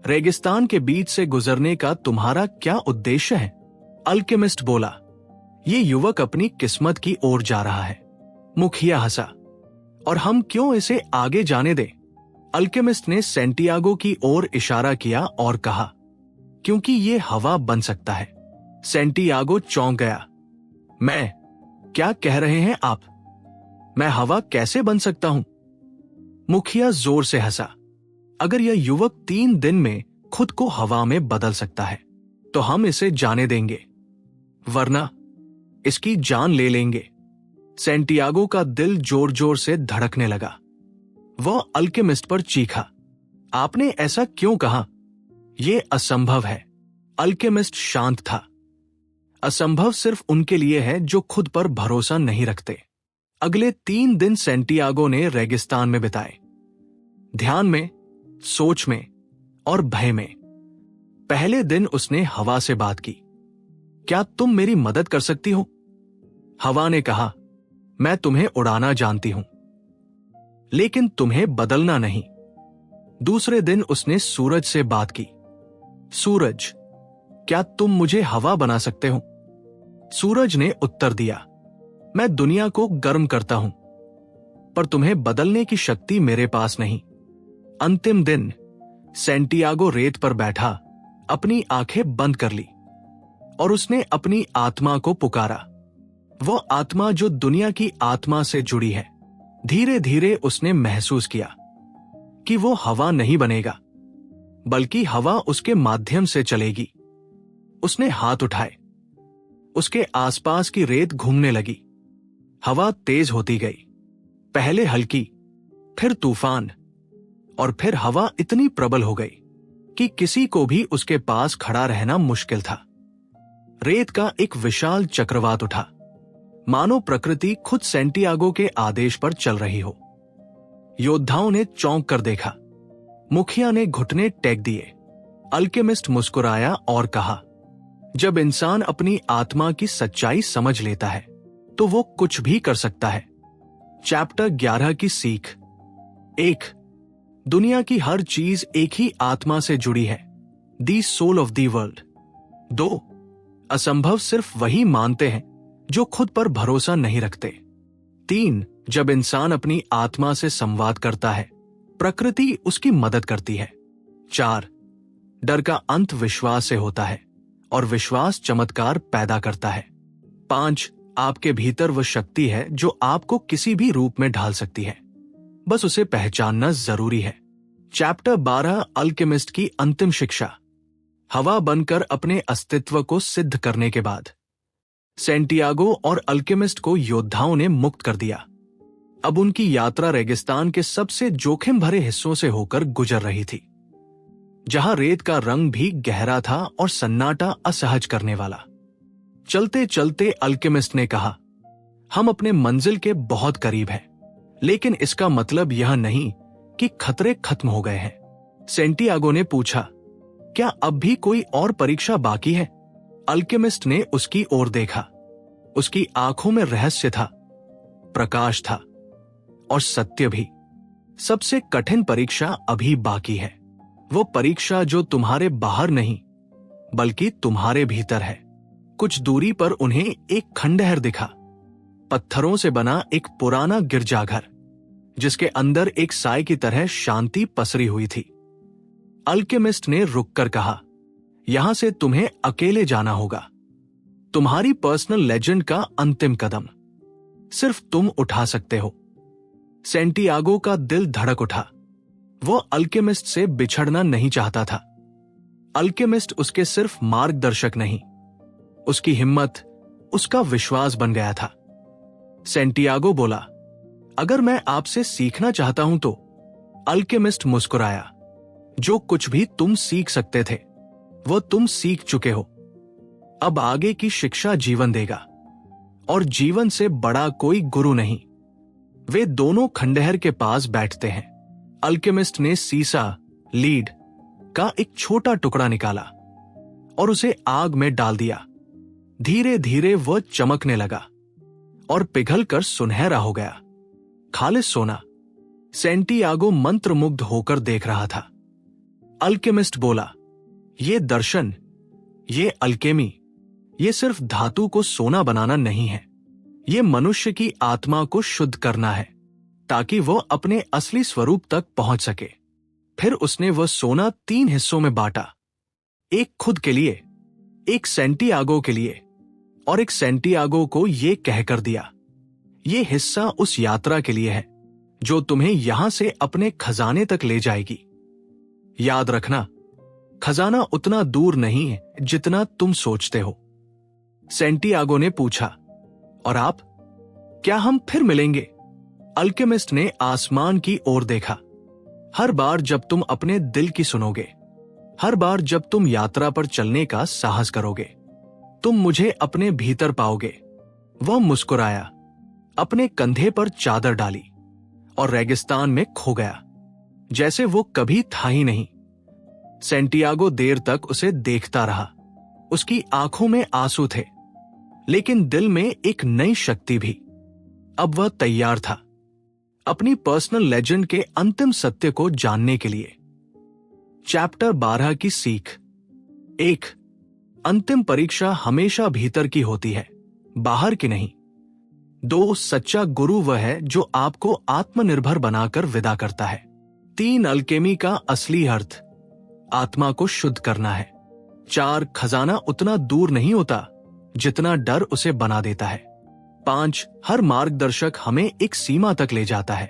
रेगिस्तान के बीच से गुजरने का तुम्हारा क्या उद्देश्य है? अल्केमिस्ट बोला, ये युवक अपनी किस्मत की ओर जा रहा है। मुखिया हंसा, और हम क्यों इसे आगे जाने दें? अल्केमिस्ट ने सेंटियागो की ओर इशारा किया और कहा, क्योंकि ये हवा बन सकता है। सेंटियागो चौंक गया। मैं? क्या कह रहे हैं आप? मैं हवा कैसे बन सकता हूं? मुखिया जोर से हंसा। अगर यह युवक 3 दिन में खुद को हवा में बदल सकता है तो हम इसे जाने देंगे, वरना इसकी जान ले लेंगे। सेंटियागो का दिल जोर जोर से धड़कने लगा। वह अल्केमिस्ट पर चीखा, आपने ऐसा क्यों कहा? यह असंभव है। अल्केमिस्ट शांत था। असंभव सिर्फ उनके लिए है जो खुद पर भरोसा नहीं रखते। अगले 3 दिन सेंटियागो ने रेगिस्तान में बिताए, ध्यान में, सोच में और भय में। पहले दिन उसने हवा से बात की, क्या तुम मेरी मदद कर सकती हो? हवा ने कहा, मैं तुम्हें उड़ाना जानती हूं, लेकिन तुम्हें बदलना नहीं। दूसरे दिन उसने सूरज से बात की, सूरज, क्या तुम मुझे हवा बना सकते हो? सूरज ने उत्तर दिया, मैं दुनिया को गर्म करता हूं, पर तुम्हें बदलने की शक्ति मेरे पास नहीं। अंतिम दिन सेंटियागो रेत पर बैठा अपनी आंखें बंद कर ली और उसने अपनी आत्मा को पुकारा। वह आत्मा जो दुनिया की आत्मा से जुड़ी है। धीरे धीरे उसने महसूस किया कि वो हवा नहीं बनेगा, बल्कि हवा उसके माध्यम से चलेगी। उसने हाथ उठाए, उसके आसपास की रेत घूमने लगी। हवा तेज होती गई, पहले हल्की, फिर तूफान, और फिर हवा इतनी प्रबल हो गई कि किसी को भी उसके पास खड़ा रहना मुश्किल था। रेत का एक विशाल चक्रवात उठा, मानो प्रकृति खुद सेंटियागो के आदेश पर चल रही हो। योद्धाओं ने चौंक कर देखा, मुखिया ने घुटने टेक दिए। अल्केमिस्ट मुस्कुराया और कहा, जब इंसान अपनी आत्मा की सच्चाई समझ लेता है तो वो कुछ भी कर सकता है। चैप्टर 11 की सीख। 1. दुनिया की हर चीज एक ही आत्मा से जुड़ी है, दी सोल ऑफ दी वर्ल्ड। 2. असंभव सिर्फ वही मानते हैं जो खुद पर भरोसा नहीं रखते। 3. जब इंसान अपनी आत्मा से संवाद करता है, प्रकृति उसकी मदद करती है। 4. डर का अंत विश्वास से होता है और विश्वास चमत्कार पैदा करता है। 5. आपके भीतर वह शक्ति है जो आपको किसी भी रूप में ढाल सकती है, बस उसे पहचानना जरूरी है। चैप्टर 12 अल्केमिस्ट की अंतिम शिक्षा। हवा बनकर अपने अस्तित्व को सिद्ध करने के बाद सेंटियागो और अल्केमिस्ट को योद्धाओं ने मुक्त कर दिया। अब उनकी यात्रा रेगिस्तान के सबसे जोखिम भरे हिस्सों से होकर गुजर रही थी, जहां रेत का रंग भी गहरा था और सन्नाटा असहज करने वाला। चलते चलते अल्केमिस्ट ने कहा, हम अपने मंजिल के बहुत करीब हैं, लेकिन इसका मतलब यह नहीं कि खतरे खत्म हो गए हैं। सेंटियागो ने पूछा, क्या अब भी कोई और परीक्षा बाकी है? अल्केमिस्ट ने उसकी ओर देखा। उसकी आंखों में रहस्य था, प्रकाश था और सत्य भी। सबसे कठिन परीक्षा अभी बाकी है, वो परीक्षा जो तुम्हारे बाहर नहीं बल्कि तुम्हारे भीतर है। कुछ दूरी पर उन्हें एक खंडहर दिखा, पत्थरों से बना एक पुराना गिरजाघर, जिसके अंदर एक साए की तरह शांति पसरी हुई थी। अल्केमिस्ट ने रुककर कहा, यहां से तुम्हें अकेले जाना होगा। तुम्हारी पर्सनल लेजेंड का अंतिम कदम सिर्फ तुम उठा सकते हो। सेंटियागो का दिल धड़क उठा। वो अल्केमिस्ट से बिछड़ना नहीं चाहता था। अल्केमिस्ट उसके सिर्फ मार्गदर्शक नहीं, उसकी हिम्मत, उसका विश्वास बन गया था। सेंटियागो बोला, अगर मैं आपसे सीखना चाहता हूं तो। अल्केमिस्ट मुस्कुराया, जो कुछ भी तुम सीख सकते थे वो तुम सीख चुके हो। अब आगे की शिक्षा जीवन देगा, और जीवन से बड़ा कोई गुरु नहीं। वे दोनों खंडहर के पास बैठते हैं। अल्केमिस्ट ने सीसा, लीड का एक छोटा टुकड़ा निकाला और उसे आग में डाल दिया। धीरे धीरे वह चमकने लगा और पिघलकर सुनहरा हो गया। खालिस सोना। सेंटियागो मंत्रमुग्ध होकर देख रहा था। अल्केमिस्ट बोला, ये दर्शन, ये अल्केमी, ये सिर्फ धातु को सोना बनाना नहीं है, ये मनुष्य की आत्मा को शुद्ध करना है ताकि वह अपने असली स्वरूप तक पहुंच सके। फिर उसने वह सोना 3 हिस्सों में बांटा, एक खुद के लिए, एक सेंटियागो के लिए और एक सेंटियागो को यह कहकर दिया, ये हिस्सा उस यात्रा के लिए है जो तुम्हें यहां से अपने खजाने तक ले जाएगी। याद रखना, खजाना उतना दूर नहीं है जितना तुम सोचते हो। सेंटियागो ने पूछा, और आप, क्या हम फिर मिलेंगे? अल्केमिस्ट ने आसमान की ओर देखा। हर बार जब तुम अपने दिल की सुनोगे, हर बार जब तुम यात्रा पर चलने का साहस करोगे, तुम मुझे अपने भीतर पाओगे। वह मुस्कुराया, अपने कंधे पर चादर डाली और रेगिस्तान में खो गया, जैसे वो कभी था ही नहीं। सेंटियागो देर तक उसे देखता रहा। उसकी आंखों में आंसू थे, लेकिन दिल में एक नई शक्ति भी। अब वह तैयार था अपनी पर्सनल लेजेंड के अंतिम सत्य को जानने के लिए। चैप्टर 12 की सीख। 1. अंतिम परीक्षा हमेशा भीतर की होती है, बाहर की नहीं। 2. सच्चा गुरु वह है जो आपको आत्मनिर्भर बनाकर विदा करता है। 3. अल्केमी का असली अर्थ आत्मा को शुद्ध करना है। 4. खजाना उतना दूर नहीं होता जितना डर उसे बना देता है। 5. हर मार्गदर्शक हमें एक सीमा तक ले जाता है,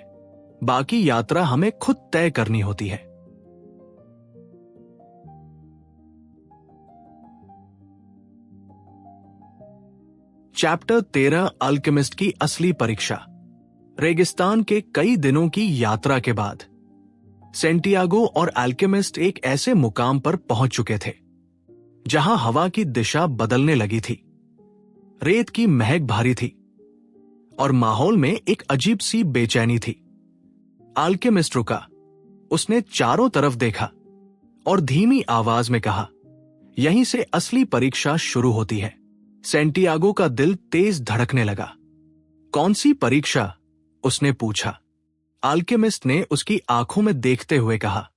बाकी यात्रा हमें खुद तय करनी होती है। चैप्टर 13 अल्केमिस्ट की असली परीक्षा। रेगिस्तान के कई दिनों की यात्रा के बाद सेंटियागो और अल्केमिस्ट एक ऐसे मुकाम पर पहुंच चुके थे जहां हवा की दिशा बदलने लगी थी, रेत की महक भारी थी और माहौल में एक अजीब सी बेचैनी थी। अल्केमिस्ट रुका, उसने चारों तरफ देखा और धीमी आवाज में कहा, यहीं से असली परीक्षा शुरू होती है। सेंटियागो का दिल तेज धड़कने लगा। कौन सी परीक्षा? उसने पूछा। अल्केमिस्ट ने उसकी आंखों में देखते हुए कहा,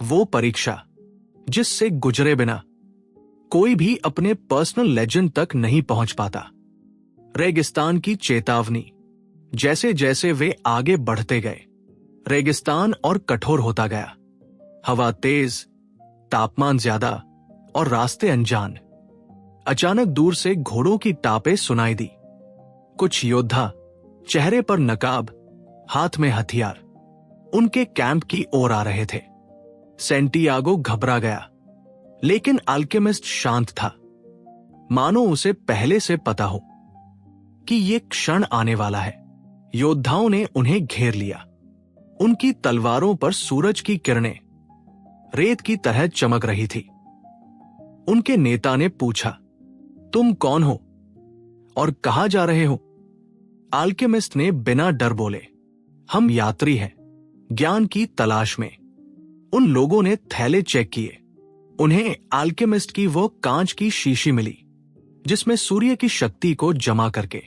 वो परीक्षा जिससे गुजरे बिना कोई भी अपने पर्सनल लेजेंड तक नहीं पहुंच पाता। रेगिस्तान की चेतावनी। जैसे जैसे वे आगे बढ़ते गए, रेगिस्तान और कठोर होता गया। हवा तेज, तापमान ज्यादा और रास्ते अनजान। अचानक दूर से घोड़ों की टापें सुनाई दी। कुछ योद्धा, चेहरे पर नकाब, हाथ में हथियार, उनके कैंप की ओर आ रहे थे। सेंटियागो घबरा गया, लेकिन अल्केमिस्ट शांत था, मानो उसे पहले से पता हो कि ये क्षण आने वाला है। योद्धाओं ने उन्हें घेर लिया। उनकी तलवारों पर सूरज की किरणें रेत की तरह चमक रही थी। उनके नेता ने पूछा, तुम कौन हो और कहां जा रहे हो? अल्केमिस्ट ने बिना डर बोले, हम यात्री हैं, ज्ञान की तलाश में। उन लोगों ने थैले चेक किए। उन्हें अल्केमिस्ट की वो कांच की शीशी मिली जिसमें सूर्य की शक्ति को जमा करके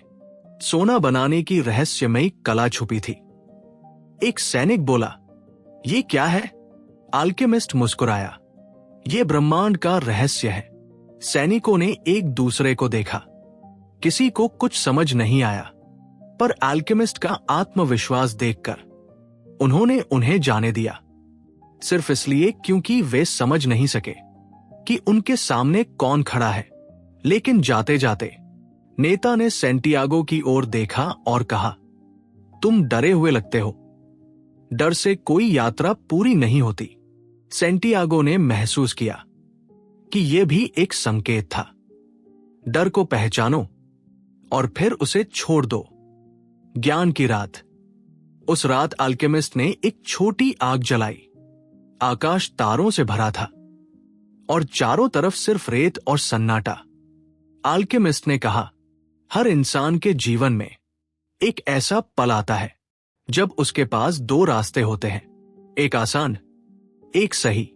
सोना बनाने की रहस्यमयी कला छुपी थी। एक सैनिक बोला, ये क्या है? अल्केमिस्ट मुस्कुराया, ये ब्रह्मांड का रहस्य है। सैनिकों ने एक दूसरे को देखा। किसी को कुछ समझ नहीं आया, पर अल्केमिस्ट का आत्मविश्वास देखकर उन्होंने उन्हें जाने दिया, सिर्फ इसलिए क्योंकि वे समझ नहीं सके कि उनके सामने कौन खड़ा है। लेकिन जाते जाते नेता ने सेंटियागो की ओर देखा और कहा, तुम डरे हुए लगते हो। डर से कोई यात्रा पूरी नहीं होती। सेंटियागो ने महसूस किया कि यह भी एक संकेत था। डर को पहचानो और फिर उसे छोड़ दो। ज्ञान की रात। उस रात अल्केमिस्ट ने एक छोटी आग जलाई। आकाश तारों से भरा था और चारों तरफ सिर्फ रेत और सन्नाटा। अल्केमिस्ट ने कहा, हर इंसान के जीवन में एक ऐसा पल आता है जब उसके पास दो रास्ते होते हैं, एक आसान, एक सही।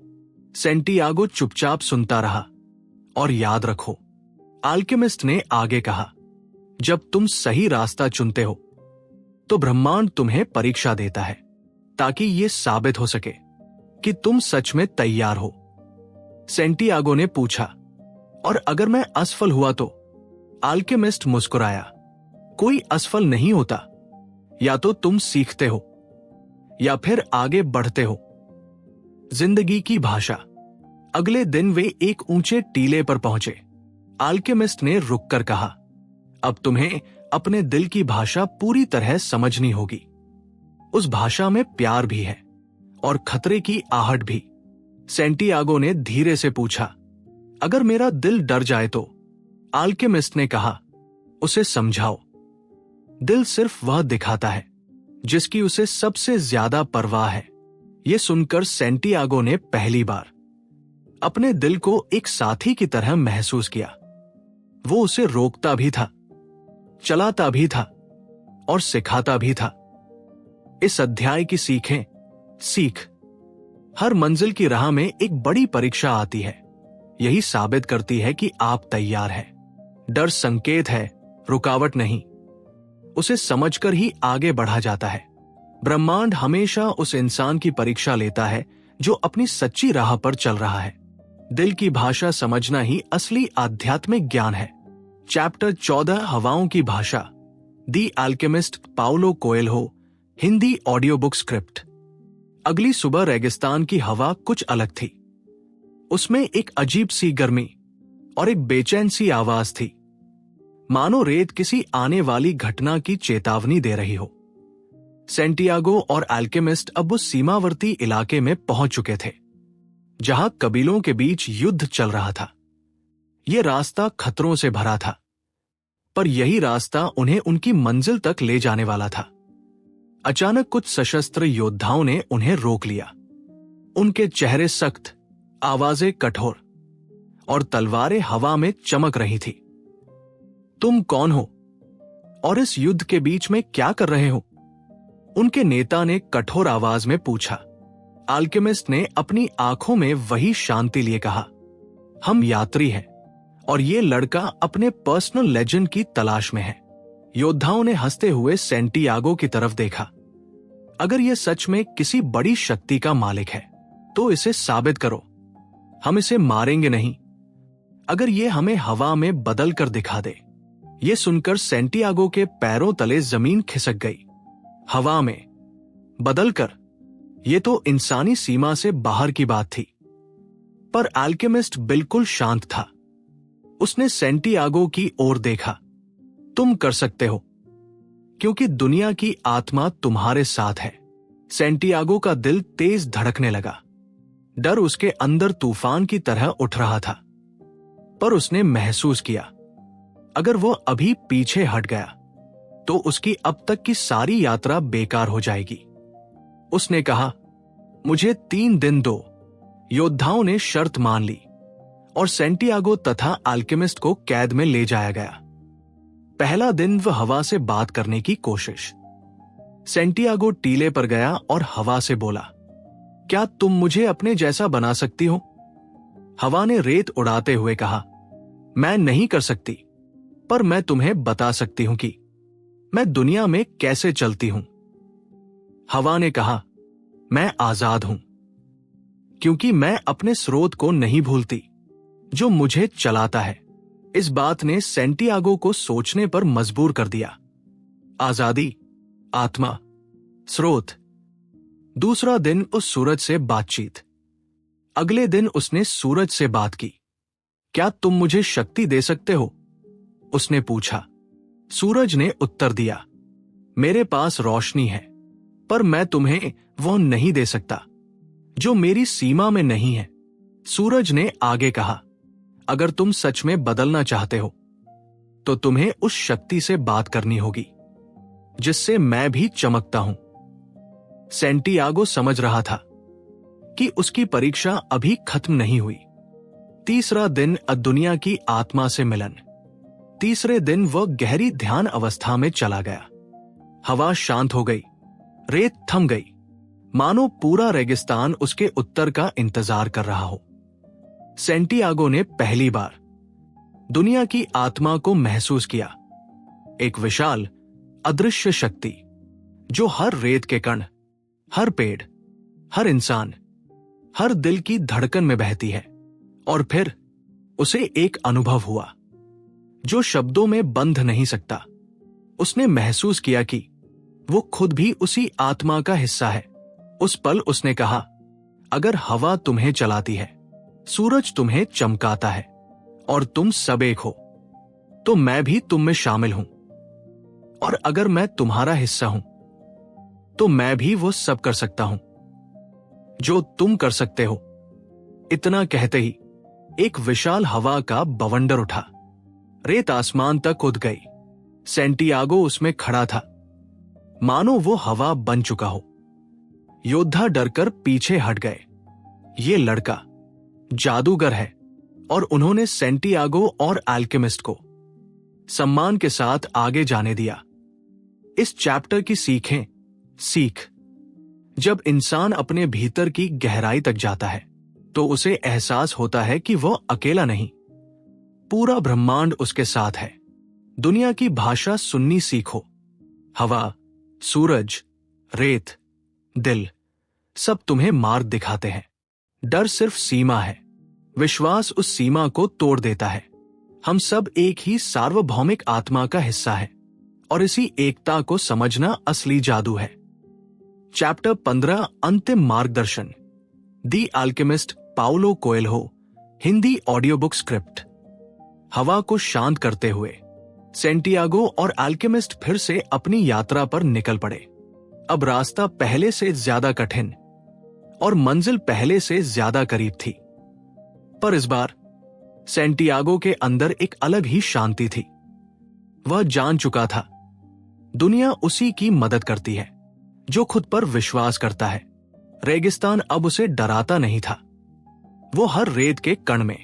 सेंटियागो चुपचाप सुनता रहा। और याद रखो, अल्केमिस्ट ने आगे कहा, जब तुम सही रास्ता चुनते हो तो ब्रह्मांड तुम्हें परीक्षा देता है ताकि यह साबित हो सके कि तुम सच में तैयार हो। सेंटियागो ने पूछा, और अगर मैं असफल हुआ तो? अल्केमिस्ट मुस्कुराया, कोई असफल नहीं होता। या तो तुम सीखते हो या फिर आगे बढ़ते हो। जिंदगी की भाषा। अगले दिन वे एक ऊंचे टीले पर पहुंचे। अल्केमिस्ट ने रुककर कहा, अब तुम्हें अपने दिल की भाषा पूरी तरह समझनी होगी। उस भाषा में प्यार भी है और खतरे की आहट भी। सेंटियागो ने धीरे से पूछा, अगर मेरा दिल डर जाए तो? अल्केमिस्ट ने कहा, उसे समझाओ। दिल सिर्फ वह दिखाता है जिसकी उसे सबसे ज्यादा परवाह है। यह सुनकर सेंटियागो ने पहली बार अपने दिल को एक साथी की तरह महसूस किया। वो उसे रोकता भी था, चलाता भी था और सिखाता भी था। इस अध्याय की सीखें। सीख। हर मंजिल की राह में एक बड़ी परीक्षा आती है। यही साबित करती है कि आप तैयार हैं। डर संकेत है, रुकावट नहीं। उसे समझकर ही आगे बढ़ा जाता है। ब्रह्मांड हमेशा उस इंसान की परीक्षा लेता है जो अपनी सच्ची राह पर चल रहा है। दिल की भाषा समझना ही असली आध्यात्मिक ज्ञान है। चैप्टर 14, हवाओं की भाषा। The alchemist, Paulo Coelho. Hindi audio book script. अगली सुबह रेगिस्तान की हवा कुछ अलग थी। उसमें एक अजीब सी गर्मी और एक बेचैन सी आवाज थी, मानो रेत किसी आने वाली घटना की चेतावनी दे रही हो। सेंटियागो और अल्केमिस्ट अब उस सीमावर्ती इलाके में पहुंच चुके थे जहां कबीलों के बीच युद्ध चल रहा था। यह रास्ता खतरों से भरा था, पर यही रास्ता उन्हें उनकी मंजिल तक ले जाने वाला था। अचानक कुछ सशस्त्र योद्धाओं ने उन्हें रोक लिया। उनके चेहरे सख्त, आवाजें कठोर और तलवारें हवा में चमक रही थी। तुम कौन हो और इस युद्ध के बीच में क्या कर रहे हो? उनके नेता ने कठोर आवाज में पूछा। अल्केमिस्ट ने अपनी आंखों में वही शांति लिए कहा, हम यात्री हैं और ये लड़का अपने पर्सनल लेजेंड की तलाश में है। योद्धाओं ने हंसते हुए सेंटियागो की तरफ देखा। अगर यह सच में किसी बड़ी शक्ति का मालिक है तो इसे साबित करो। हम इसे मारेंगे नहीं अगर ये हमें हवा में बदल कर दिखा दे। ये सुनकर सेंटियागो के पैरों तले जमीन खिसक गई। हवा में बदलकर, ये तो इंसानी सीमा से बाहर की बात थी। पर अल्केमिस्ट बिल्कुल शांत था। उसने सेंटियागो की ओर देखा। तुम कर सकते हो क्योंकि दुनिया की आत्मा तुम्हारे साथ है। सेंटियागो का दिल तेज धड़कने लगा। डर उसके अंदर तूफान की तरह उठ रहा था। पर उसने महसूस किया, अगर वो अभी पीछे हट गया तो उसकी अब तक की सारी यात्रा बेकार हो जाएगी। उसने कहा, मुझे 3 दिन दो। योद्धाओं ने शर्त मान ली और सेंटियागो तथा अल्केमिस्ट को कैद में ले जाया गया। पहला दिन वह हवा से बात करने की कोशिश। सेंटियागो टीले पर गया और हवा से बोला, क्या तुम मुझे अपने जैसा बना सकती हो? हवा ने रेत उड़ाते हुए कहा, मैं नहीं कर सकती, पर मैं तुम्हें बता सकती हूं कि मैं दुनिया में कैसे चलती हूं। हवा ने कहा, मैं आजाद हूं क्योंकि मैं अपने स्रोत को नहीं भूलती जो मुझे चलाता है। इस बात ने सेंटियागो को सोचने पर मजबूर कर दिया। आजादी, आत्मा, स्रोत। दूसरा दिन उस सूरज से बातचीत। अगले दिन उसने सूरज से बात की। क्या तुम मुझे शक्ति दे सकते हो? उसने पूछा। सूरज ने उत्तर दिया, मेरे पास रोशनी है, पर मैं तुम्हें वह नहीं दे सकता जो मेरी सीमा में नहीं है। सूरज ने आगे कहा, अगर तुम सच में बदलना चाहते हो तो तुम्हें उस शक्ति से बात करनी होगी जिससे मैं भी चमकता हूं। सेंटियागो समझ रहा था कि उसकी परीक्षा अभी खत्म नहीं हुई। तीसरा दिन दुनिया की आत्मा से मिलन। तीसरे दिन वह गहरी ध्यान अवस्था में चला गया। हवा शांत हो गई, रेत थम गई, मानो पूरा रेगिस्तान उसके उत्तर का इंतजार कर रहा हो। सेंटियागो ने पहली बार दुनिया की आत्मा को महसूस किया, एक विशाल अदृश्य शक्ति जो हर रेत के कण, हर पेड़, हर इंसान, हर दिल की धड़कन में बहती है। और फिर उसे एक अनुभव हुआ जो शब्दों में बंध नहीं सकता। उसने महसूस किया कि वो खुद भी उसी आत्मा का हिस्सा है। उस पल उसने कहा, अगर हवा तुम्हें चलाती है, सूरज तुम्हें चमकाता है और तुम सब एक हो, तो मैं भी तुम में शामिल हूं। और अगर मैं तुम्हारा हिस्सा हूं तो मैं भी वो सब कर सकता हूं जो तुम कर सकते हो। इतना कहते ही एक विशाल हवा का बवंडर उठा। रेत आसमान तक उड़ गई। सेंटियागो उसमें खड़ा था, मानो वो हवा बन चुका हो। योद्धा डरकर पीछे हट गए। ये लड़का जादूगर है और उन्होंने सेंटियागो और अल्केमिस्ट को सम्मान के साथ आगे जाने दिया। इस चैप्टर की सीखें। सीख, जब इंसान अपने भीतर की गहराई तक जाता है तो उसे एहसास होता है कि वह अकेला नहीं, पूरा ब्रह्मांड उसके साथ है। दुनिया की भाषा सुननी सीखो। हवा, सूरज, रेत, दिल, सब तुम्हें मार्ग दिखाते हैं। डर सिर्फ सीमा है, विश्वास उस सीमा को तोड़ देता है। हम सब एक ही सार्वभौमिक आत्मा का हिस्सा है और इसी एकता को समझना असली जादू है। चैप्टर 15 अंतिम मार्गदर्शन। The alchemist, Paulo Coelho. Hindi audio book script. हवा को शांत करते हुए सेंटियागो और अल्केमिस्ट फिर से अपनी यात्रा पर निकल पड़े। अब रास्ता पहले से ज्यादा कठिन और मंजिल पहले से ज्यादा करीब थी। पर इस बार सेंटियागो के अंदर एक अलग ही शांति थी। वह जान चुका था, दुनिया उसी की मदद करती है जो खुद पर विश्वास करता है। रेगिस्तान अब उसे डराता नहीं था। वो हर रेत के कण में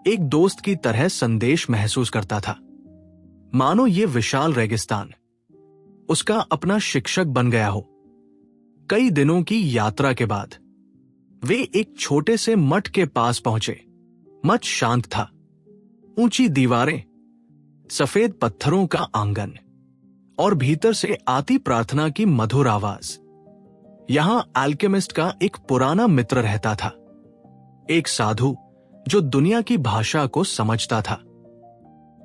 एक दोस्त की तरह संदेश महसूस करता था। मानो ये विशाल रेगिस्तान उसका अपना शिक्षक बन गया हो। कई दिनों की यात्रा के बाद वे एक छोटे से मठ के पास पहुंचे। मठ शांत था। ऊंची दीवारें, सफेद पत्थरों का आंगन और भीतर से आती प्रार्थना की मधुर आवाज। यहां अल्केमिस्ट का एक पुराना मित्र रहता था, एक साधु जो दुनिया की भाषा को समझता था।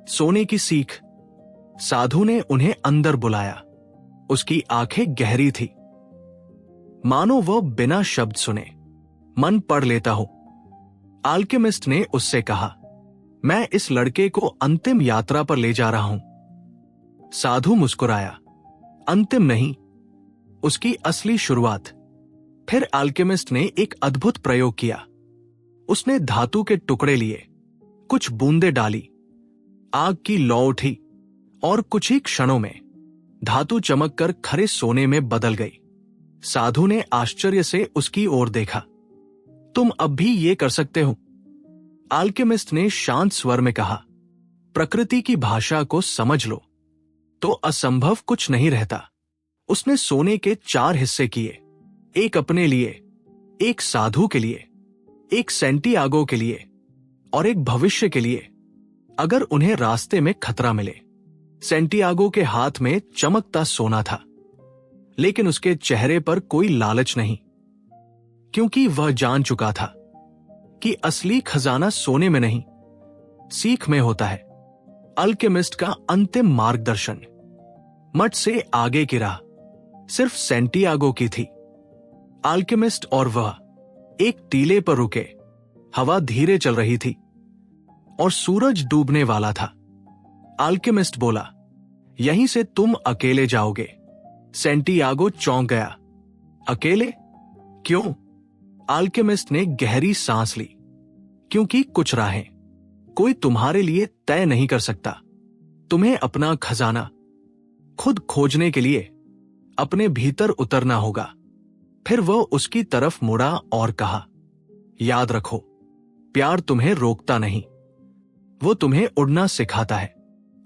सोने की सीख। साधु ने उन्हें अंदर बुलाया। उसकी आंखें गहरी थी, मानो वह बिना शब्द सुने मन पढ़ लेता हो। अल्केमिस्ट ने उससे कहा, मैं इस लड़के को अंतिम यात्रा पर ले जा रहा हूं। साधु मुस्कुराया, अंतिम नहीं, उसकी असली शुरुआत। फिर अल्केमिस्ट ने एक अद्भुत प्रयोग किया। उसने धातु के टुकड़े लिए, कुछ बूंदें डाली, आग की लौ उठी और कुछ ही क्षणों में धातु चमककर खरे सोने में बदल गई। साधु ने आश्चर्य से उसकी ओर देखा। तुम अब भी ये कर सकते हो? अल्केमिस्ट ने शांत स्वर में कहा, प्रकृति की भाषा को समझ लो तो असंभव कुछ नहीं रहता। उसने सोने के 4 हिस्से किए, एक अपने लिए, एक साधु के लिए, एक सेंटियागो के लिए और एक भविष्य के लिए, अगर उन्हें रास्ते में खतरा मिले। सेंटियागो के हाथ में चमकता सोना था, लेकिन उसके चेहरे पर कोई लालच नहीं, क्योंकि वह जान चुका था कि असली खजाना सोने में नहीं, सीख में होता है। अल्केमिस्ट का अंतिम मार्गदर्शन। मठ से आगे की राह सिर्फ सेंटियागो की थी। अल्केमिस्ट और वह एक टीले पर रुके। हवा धीरे चल रही थी और सूरज डूबने वाला था। अल्केमिस्ट बोला, यहीं से तुम अकेले जाओगे। सेंटियागो चौंक गया। अकेले? क्यों? अल्केमिस्ट ने गहरी सांस ली। क्योंकि कुछ राहें कोई तुम्हारे लिए तय नहीं कर सकता। तुम्हें अपना खजाना खुद खोजने के लिए अपने भीतर उतरना होगा। फिर वह उसकी तरफ मुड़ा और कहा, याद रखो, प्यार तुम्हें रोकता नहीं, वो तुम्हें उड़ना सिखाता है।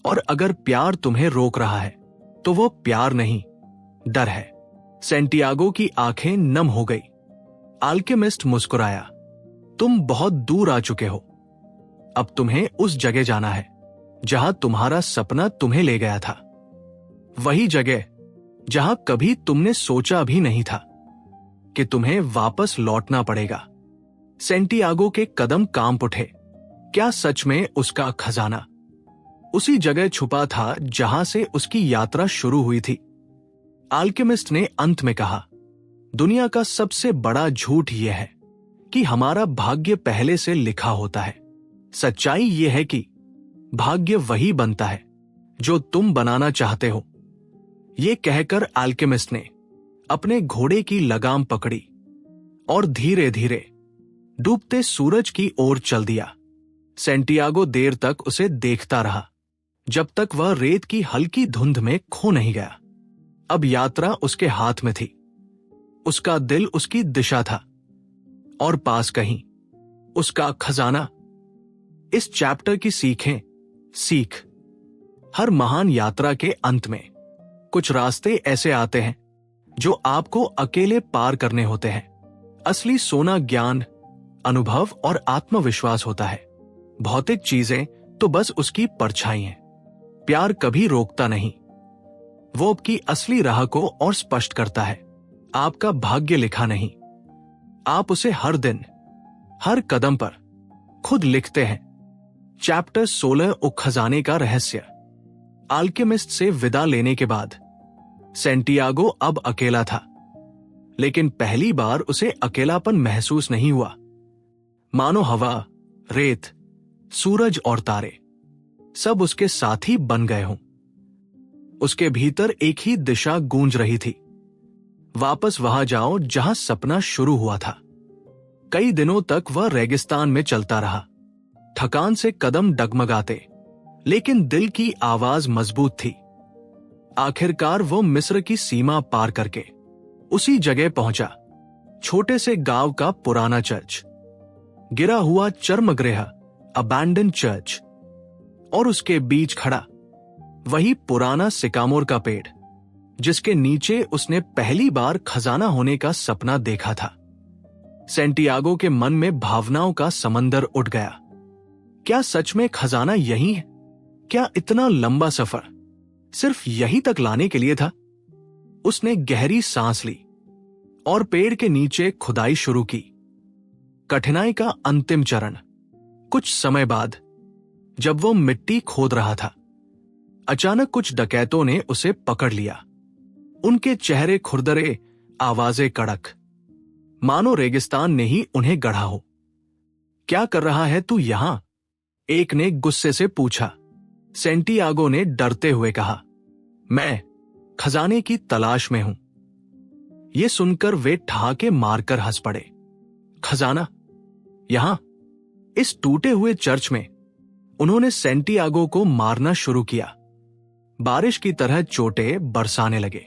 और अगर प्यार तुम्हें रोक रहा है तो वो प्यार नहीं, डर है। सेंटियागो की आंखें नम हो गई। अल्केमिस्ट मुस्कुराया, तुम बहुत दूर आ चुके हो। अब तुम्हें उस जगह जाना है जहां तुम्हारा सपना तुम्हें ले गया था। वही जगह जहां कभी तुमने सोचा भी नहीं था कि तुम्हें वापस लौटना पड़ेगा। सेंटियागो के कदम कांप उठे। क्या सच में उसका खजाना उसी जगह छुपा था जहां से उसकी यात्रा शुरू हुई थी? अल्केमिस्ट ने अंत में कहा, दुनिया का सबसे बड़ा झूठ यह है कि हमारा भाग्य पहले से लिखा होता है। सच्चाई यह है कि भाग्य वही बनता है जो तुम बनाना चाहते हो। यह कहकर अल्केमिस्ट ने अपने घोड़े की लगाम पकड़ी और धीरे धीरे डूबते सूरज की ओर चल दिया। सेंटियागो देर तक उसे देखता रहा, जब तक वह रेत की हल्की धुंध में खो नहीं गया। अब यात्रा उसके हाथ में थी। उसका दिल उसकी दिशा था और पास कहीं उसका खजाना। इस चैप्टर की सीखें। सीख। हर महान यात्रा के अंत में कुछ रास्ते ऐसे आते हैं जो आपको अकेले पार करने होते हैं। असली सोना ज्ञान, अनुभव और आत्मविश्वास होता है। भौतिक चीजें तो बस उसकी परछाई हैं। प्यार कभी रोकता नहीं, वो आपकी असली राह को और स्पष्ट करता है। आपका भाग्य लिखा नहीं, आप उसे हर दिन, हर कदम पर खुद लिखते हैं। चैप्टर 16 खजाने का रहस्य। अल्केमिस्ट से विदा लेने के बाद सेंटियागो अब अकेला था, लेकिन पहली बार उसे अकेलापन महसूस नहीं हुआ। मानो हवा, रेत, सूरज और तारे सब उसके साथी बन गए हों। उसके भीतर एक ही दिशा गूंज रही थी, वापस वहां जाओ जहां सपना शुरू हुआ था। कई दिनों तक वह रेगिस्तान में चलता रहा, थकान से कदम डगमगाते, लेकिन दिल की आवाज मजबूत थी। आखिरकार वो मिस्र की सीमा पार करके उसी जगह पहुंचा छोटे से गांव का पुराना चर्च, गिरा हुआ चर्मगृह अबैंडन चर्च, और उसके बीच खड़ा वही पुराना सिकामोर का पेड़ जिसके नीचे उसने पहली बार खजाना होने का सपना देखा था। सेंटियागो के मन में भावनाओं का समंदर उठ गया। क्या सच में खजाना यही है? क्या इतना लंबा सफर सिर्फ यहीं तक लाने के लिए था? उसने गहरी सांस ली और पेड़ के नीचे खुदाई शुरू की। कठिनाई का अंतिम चरण। कुछ समय बाद जब वो मिट्टी खोद रहा था, अचानक कुछ डकैतों ने उसे पकड़ लिया। उनके चेहरे खुरदरे, आवाजें कड़क, मानो रेगिस्तान ने ही उन्हें गढ़ा हो। क्या कर रहा है तू यहां? एक ने गुस्से से पूछा। सेंटियागो ने डरते हुए कहा, मैं खजाने की तलाश में हूं। यह सुनकर वे ठहाके मारकर हंस पड़े। खजाना? यहां, इस टूटे हुए चर्च में? उन्होंने सेंटियागो को मारना शुरू किया। बारिश की तरह चोटें बरसाने लगे।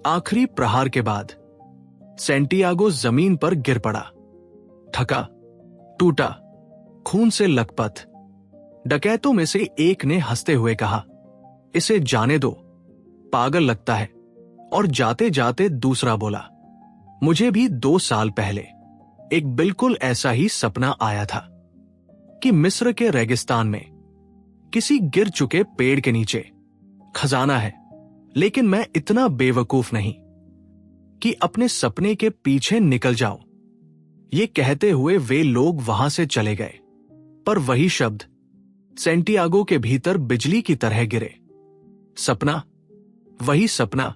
आखिरी प्रहार के बाद सेंटियागो जमीन पर गिर पड़ा, थका, टूटा, खून से लथपथ। डकैतों में से एक ने हंसते हुए कहा, इसे जाने दो, पागल लगता है। और जाते जाते दूसरा बोला, मुझे भी 2 साल पहले एक बिल्कुल ऐसा ही सपना आया था कि मिस्र के रेगिस्तान में किसी गिर चुके पेड़ के नीचे खजाना है, लेकिन मैं इतना बेवकूफ नहीं कि अपने सपने के पीछे निकल जाऊं। ये कहते हुए वे लोग वहां से चले गए, पर वही शब्द सेंटियागो के भीतर बिजली की तरह गिरे। सपना, वही सपना,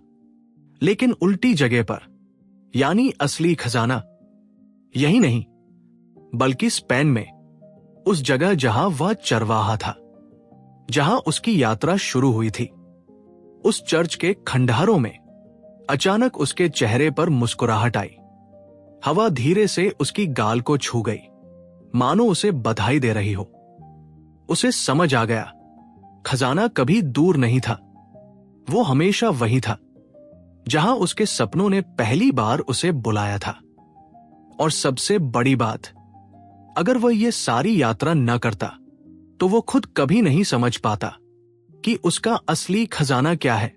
लेकिन उल्टी जगह पर, यानी असली खजाना यही नहीं, बल्कि स्पेन में, उस जगह जहां वह चरवाहा था, जहां उसकी यात्रा शुरू हुई थी। उस चर्च के खंडहरों में अचानक उसके चेहरे पर मुस्कुराहट आई। हवा धीरे से उसकी गाल को छू गई, मानो उसे बधाई दे रही हो। उसे समझ आ गया, खजाना कभी दूर नहीं था, वो हमेशा वही था जहां उसके सपनों ने पहली बार उसे बुलाया था। और सबसे बड़ी बात, अगर वह ये सारी यात्रा न करता तो वो खुद कभी नहीं समझ पाता कि उसका असली खजाना क्या है।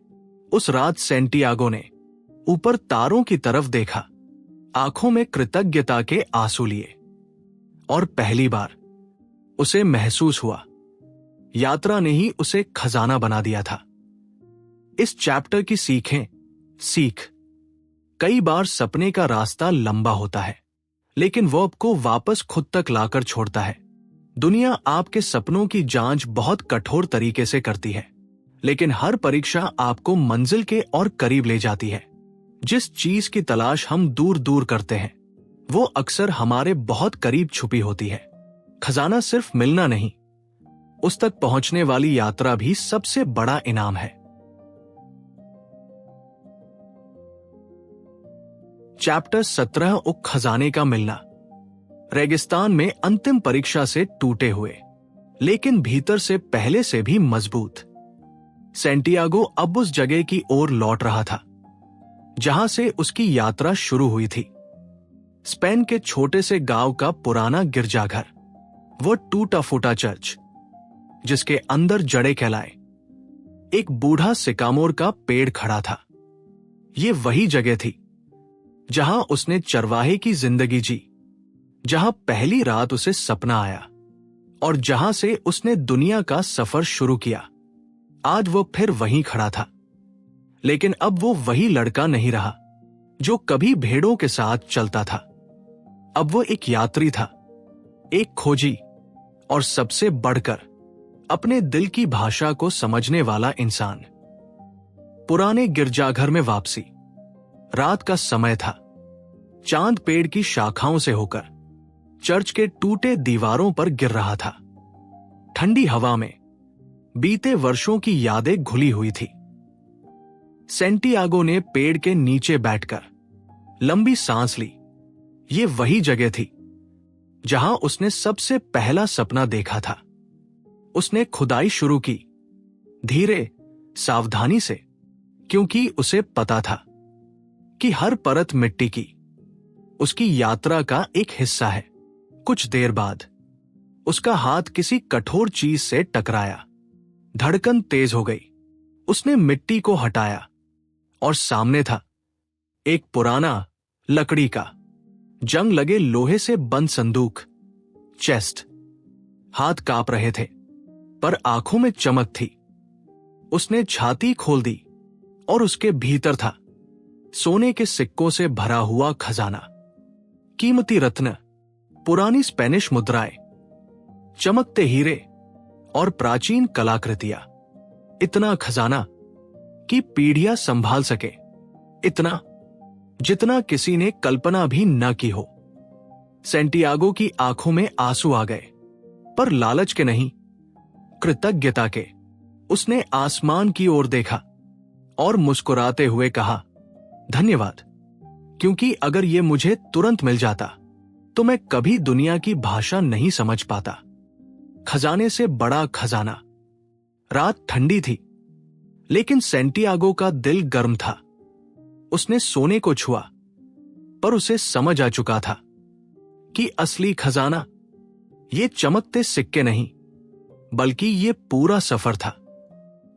उस रात सेंटियागो ने ऊपर तारों की तरफ देखा, आंखों में कृतज्ञता के आंसू लिए, और पहली बार उसे महसूस हुआ, यात्रा ने ही उसे खजाना बना दिया था। इस चैप्टर की सीख, कई बार सपने का रास्ता लंबा होता है, लेकिन वो आपको वापस खुद तक लाकर छोड़ता है। दुनिया आपके सपनों की जांच बहुत कठोर तरीके से करती है, लेकिन हर परीक्षा आपको मंजिल के और करीब ले जाती है। जिस चीज की तलाश हम दूर दूर करते हैं, वो अक्सर हमारे बहुत करीब छुपी होती है। खजाना सिर्फ मिलना नहीं, उस तक पहुंचने वाली यात्रा भी सबसे बड़ा इनाम है। चैप्टर 17, उक खजाने का मिलना। रेगिस्तान में अंतिम परीक्षा से टूटे हुए, लेकिन भीतर से पहले से भी मजबूत, सेंटियागो अब उस जगह की ओर लौट रहा था जहां से उसकी यात्रा शुरू हुई थी। स्पेन के छोटे से गांव का पुराना गिरजाघर, वो टूटा फूटा चर्च जिसके अंदर जड़े कहलाए एक बूढ़ा सिकामोर का पेड़ खड़ा था। ये वही जगह थी जहां उसने चरवाहे की जिंदगी जी, जहां पहली रात उसे सपना आया, और जहां से उसने दुनिया का सफर शुरू किया। आज वो फिर वहीं खड़ा था, लेकिन अब वो वही लड़का नहीं रहा जो कभी भेड़ों के साथ चलता था। अब वो एक यात्री था, एक खोजी, और सबसे बढ़कर अपने दिल की भाषा को समझने वाला इंसान। पुराने गिरजाघर में वापसी। रात का समय था। चांद पेड़ की शाखाओं से होकर चर्च के टूटे दीवारों पर गिर रहा था। ठंडी हवा में बीते वर्षों की यादें घुली हुई थी। सेंटियागो ने पेड़ के नीचे बैठकर लंबी सांस ली। ये वही जगह थी जहां उसने सबसे पहला सपना देखा था। उसने खुदाई शुरू की, धीरे, सावधानी से, क्योंकि उसे पता था कि हर परत मिट्टी की, उसकी यात्रा का एक हिस्सा है। कुछ देर बाद उसका हाथ किसी कठोर चीज से टकराया। धड़कन तेज हो गई। उसने मिट्टी को हटाया और सामने था एक पुराना लकड़ी का जंग लगे लोहे से बंद संदूक। चेस्ट। हाथ कांप रहे थे पर आंखों में चमक थी। उसने छाती खोल दी और उसके भीतर था सोने के सिक्कों से भरा हुआ खजाना, कीमती रत्न, पुरानी स्पेनिश मुद्राएं, चमकते हीरे और प्राचीन कलाकृतियां। इतना खजाना कि पीढ़ियां संभाल सके, इतना जितना किसी ने कल्पना भी न की हो। सेंटियागो की आंखों में आंसू आ गए, पर लालच के नहीं, कृतज्ञता के। उसने आसमान की ओर देखा और मुस्कुराते हुए कहा, धन्यवाद, क्योंकि अगर यह मुझे तुरंत मिल जाता तो मैं कभी दुनिया की भाषा नहीं समझ पाता। खजाने से बड़ा खजाना। रात ठंडी थी, लेकिन सेंटियागो का दिल गर्म था। उसने सोने को छुआ, पर उसे समझ आ चुका था कि असली खजाना ये चमकते सिक्के नहीं, बल्कि ये पूरा सफर था।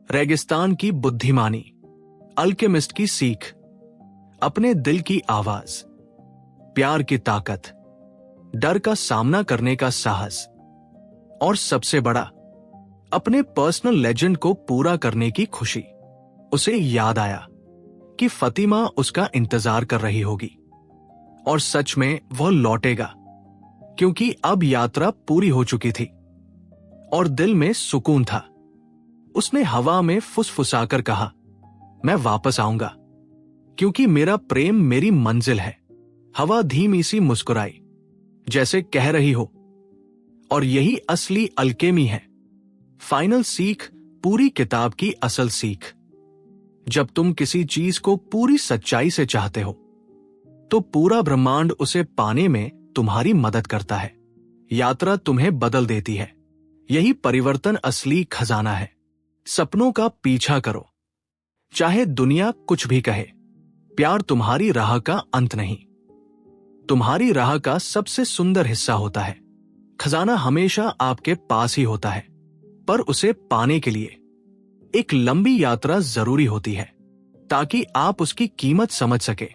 रेगिस्तान की बुद्धिमानी, अल्केमिस्ट की सीख, अपने दिल की आवाज, प्यार की ताकत, डर का सामना करने का साहस, और सबसे बड़ा, अपने पर्सनल लेजेंड को पूरा करने की खुशी। उसे याद आया कि फतिमा उसका इंतजार कर रही होगी, और सच में वह लौटेगा, क्योंकि अब यात्रा पूरी हो चुकी थी और दिल में सुकून था। उसने हवा में फुसफुसाकर कहा, मैं वापस आऊंगा, क्योंकि मेरा प्रेम मेरी मंजिल है। हवा धीमी सी मुस्कुराई, जैसे कह रही हो, और यही असली अल्केमी है। फाइनल सीख, पूरी किताब की असल सीख। जब तुम किसी चीज को पूरी सच्चाई से चाहते हो, तो पूरा ब्रह्मांड उसे पाने में तुम्हारी मदद करता है। यात्रा तुम्हें बदल देती है। यही परिवर्तन असली खजाना है। सपनों का पीछा करो, चाहे दुनिया कुछ भी कहे। प्यार तुम्हारी राह का अंत नहीं, तुम्हारी राह का सबसे सुंदर हिस्सा होता है। खजाना हमेशा आपके पास ही होता है, पर उसे पाने के लिए एक लंबी यात्रा जरूरी होती है, ताकि आप उसकी कीमत समझ सके।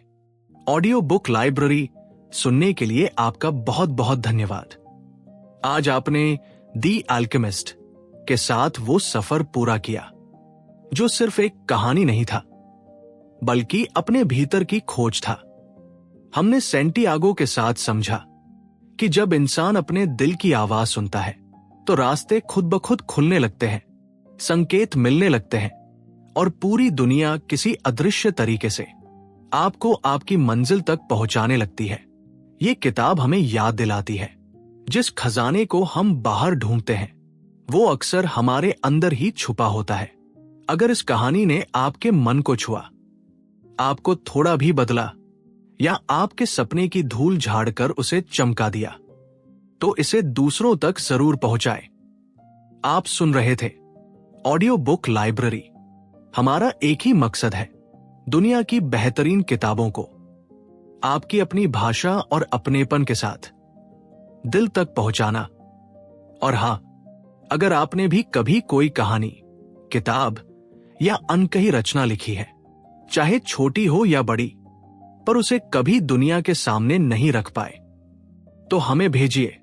ऑडियो बुक लाइब्रेरी सुनने के लिए आपका बहुत बहुत धन्यवाद। आज आपने दी अल्केमिस्ट के साथ वो सफर पूरा किया, जो सिर्फ एक कहानी नहीं था, बल्कि अपने भीतर की खोज था। हमने सेंटियागो के साथ समझा कि जब इंसान अपने दिल की आवाज सुनता है, तो रास्ते खुद ब खुद खुलने लगते हैं, संकेत मिलने लगते हैं, और पूरी दुनिया किसी अदृश्य तरीके से आपको आपकी मंजिल तक पहुंचाने लगती है। ये किताब हमें याद दिलाती है, जिस खजाने को हम बाहर ढूंढते हैं, वो अक्सर हमारे अंदर ही छुपा होता है। अगर इस कहानी ने आपके मन को छुआ, आपको थोड़ा भी बदला, या आपके सपने की धूल झाड़कर उसे चमका दिया, तो इसे दूसरों तक जरूर पहुंचाए। आप सुन रहे थे ऑडियो बुक लाइब्रेरी। हमारा एक ही मकसद है, दुनिया की बेहतरीन किताबों को आपकी अपनी भाषा और अपनेपन के साथ दिल तक पहुंचाना। और हां, अगर आपने भी कभी कोई कहानी, किताब या अनकही रचना लिखी है, चाहे छोटी हो या बड़ी, पर उसे कभी दुनिया के सामने नहीं रख पाए, तो हमें भेजिए।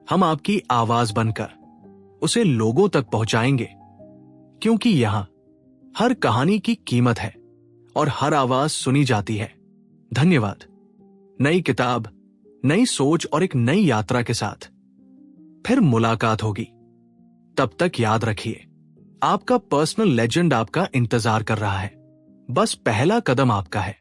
हम आपकी आवाज बनकर उसे लोगों तक पहुंचाएंगे, क्योंकि यहां हर कहानी की कीमत है और हर आवाज सुनी जाती है। धन्यवाद। नई किताब, नई सोच और एक नई यात्रा के साथ फिर मुलाकात होगी। तब तक याद रखिए, आपका पर्सनल लेजेंड आपका इंतजार कर रहा है। बस पहला कदम आपका है।